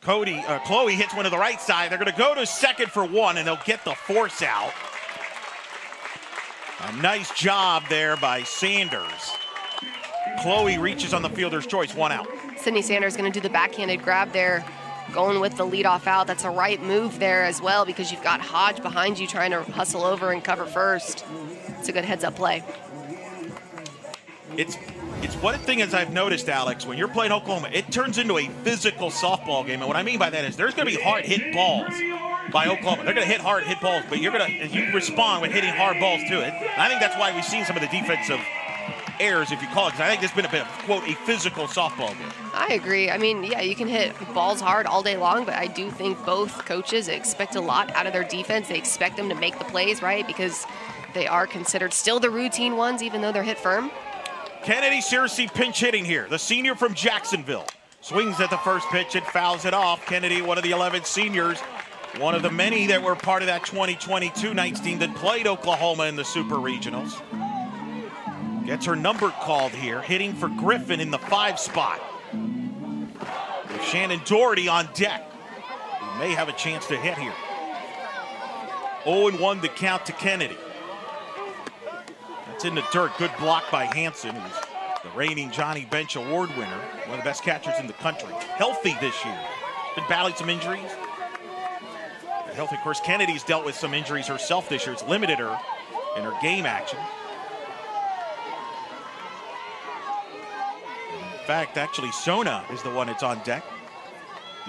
Chloe hits one to the right side. They're going to go to second for one, and they'll get the force out. A nice job there by Sanders. Chloe reaches on the fielder's choice, 1 out. Sydney Sanders going to do the backhanded grab there, going with the leadoff out. That's a right move there as well because you've got Hodge behind you trying to hustle over and cover first. It's a good heads-up play. It's one thing as I've noticed, Alex, when you're playing Oklahoma, it turns into a physical softball game. And what I mean by that is there's going to be hard hit balls by Oklahoma. They're going to hit hard hit balls, but you respond with hitting hard balls to it. And I think that's why we've seen some of the defensive errors, if you call it, because I think this has been a bit of, quote, a physical softball game. I agree. I mean, yeah, you can hit balls hard all day long, but I do think both coaches expect a lot out of their defense. They expect them to make the plays, right, because they are considered still the routine ones, even though they're hit firm. Kennedy Searcy pinch hitting here, the senior from Jacksonville. Swings at the first pitch and fouls it off. Kennedy, one of the 11 seniors, one of the many that were part of that 2022 Knights team that played Oklahoma in the Super Regionals. Gets her number called here, hitting for Griffin in the 5 spot. With Shannon Doherty on deck, who may have a chance to hit here. 0-1 the count to Kennedy. That's in the dirt. Good block by Hansen, who's the reigning Johnny Bench Award winner, one of the best catchers in the country. Healthy this year. Been battling some injuries. But healthy, of course, Kennedy's dealt with some injuries herself this year. It's limited her in her game action. In fact, actually, Sona is the one that's on deck.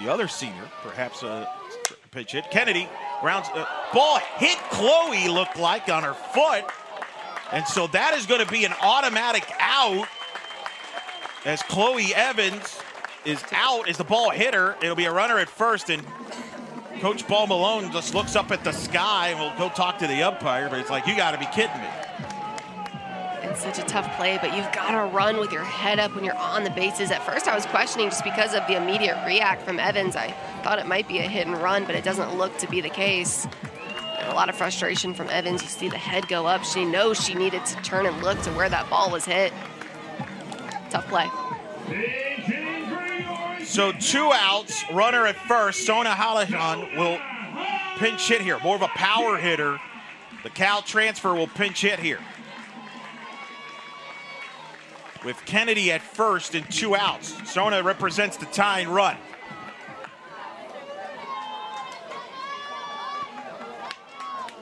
The other senior, perhaps a pitch hit. Kennedy rounds, ball hit Chloe, looked like, on her foot. And so that is going to be an automatic out as Chloe Evans is out as the ball hit her. It'll be a runner at first, and Coach Paul Malone just looks up at the sky and will go talk to the umpire, but it's like, you got to be kidding me. It's such a tough play, but you've got to run with your head up when you're on the bases. At first, I was questioning just because of the immediate react from Evans. I thought it might be a hit and run, but it doesn't look to be the case. And a lot of frustration from Evans. You see the head go up. She knows she needed to turn and look to where that ball was hit. Tough play. So 2 outs, runner at first. Sona Halahan will pinch hit here. More of a power hitter. The Cal transfer will pinch hit here. With Kennedy at first and 2 outs. Sona represents the tying run.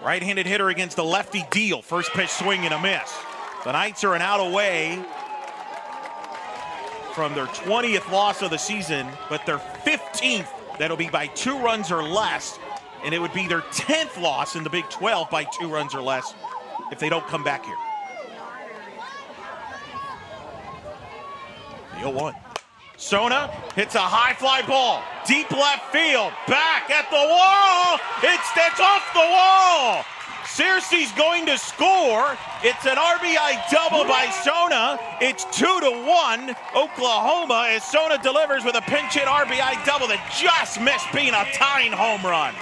Right-handed hitter against the lefty Deal. First pitch swing and a miss. The Knights are an out away from their 20th loss of the season, but their 15th. That'll be by 2 runs or less, and it would be their 10th loss in the Big 12 by 2 runs or less if they don't come back here. The 0-1. Sona hits a high fly ball, deep left field, back at the wall. It's off the wall. Searcy's going to score. It's an RBI double by Sona. It's 2-1 Oklahoma as Sona delivers with a pinch hit RBI double that just missed being a tying home run.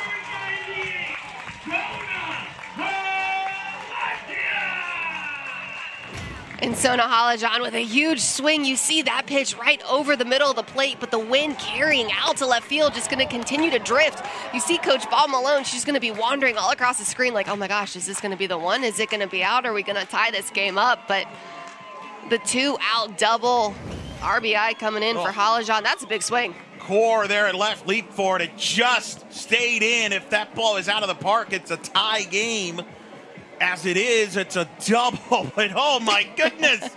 And Sona Halahan with a huge swing. You see that pitch right over the middle of the plate, but the wind carrying out to left field, just going to continue to drift. You see Coach Paul Malone, she's going to be wandering all across the screen like, oh my gosh, is this going to be the one? Is it going to be out? Are we going to tie this game up? But the 2-out double RBI coming in for Halahan. That's a big swing. Core there at left, leap for it. It just stayed in. If that ball is out of the park, it's a tie game. As it is, it's a double, but oh my goodness.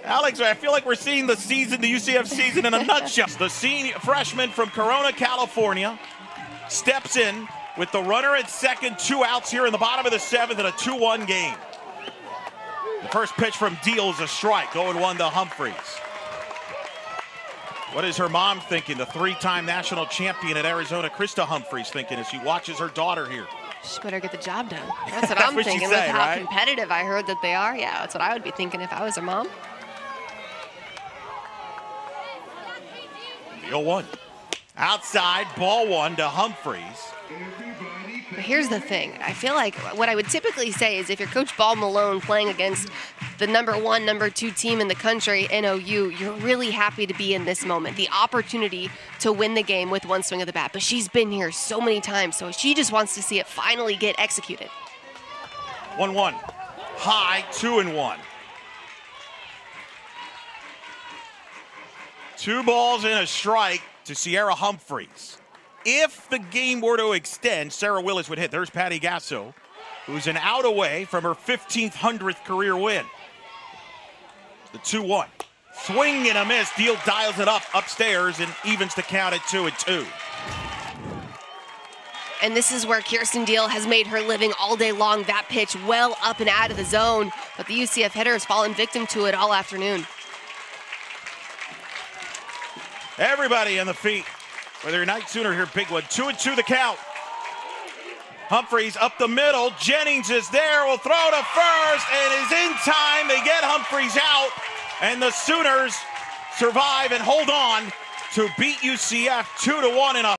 Alex, I feel like we're seeing the UCF season in a nutshell. The senior freshman from Corona, California, steps in with the runner at second, 2 outs here in the bottom of the 7th in a 2-1 game. The first pitch from Deal is a strike, 0-1 to Humphreys. What is her mom thinking? The 3-time national champion at Arizona, Krista Humphreys, thinking as she watches her daughter here. She better get the job done. That's what I'm thinking with how competitive I heard that they are. Yeah, that's what I would be thinking if I was her mom. The 0-1. Outside, ball 1 to Humphreys. But here's the thing. I feel like what I would typically say is if you're Coach Ball Malone playing against the #1, #2 team in the country, NOU, you're really happy to be in this moment, the opportunity to win the game with one swing of the bat. But she's been here so many times, so she just wants to see it finally get executed. 1-1. High, 2-1. 2 balls and a strike to Sierra Humphreys. If the game were to extend, Sarah Willis would hit. There's Patty Gasso, who's an out away from her 1,500th career win. The 2-1. Swing and a miss. Deal dials it up upstairs and evens the count at 2-2. And this is where Kirsten Deal has made her living all day long. That pitch well up and out of the zone. But the UCF hitter has fallen victim to it all afternoon. Everybody on the feet. Whether you're Night Sooner here, big one. 2-2 the count. Humphreys up the middle. Jennings is there. Will throw to first and is in time. They get Humphreys out. And the Sooners survive and hold on to beat UCF 2-1 in a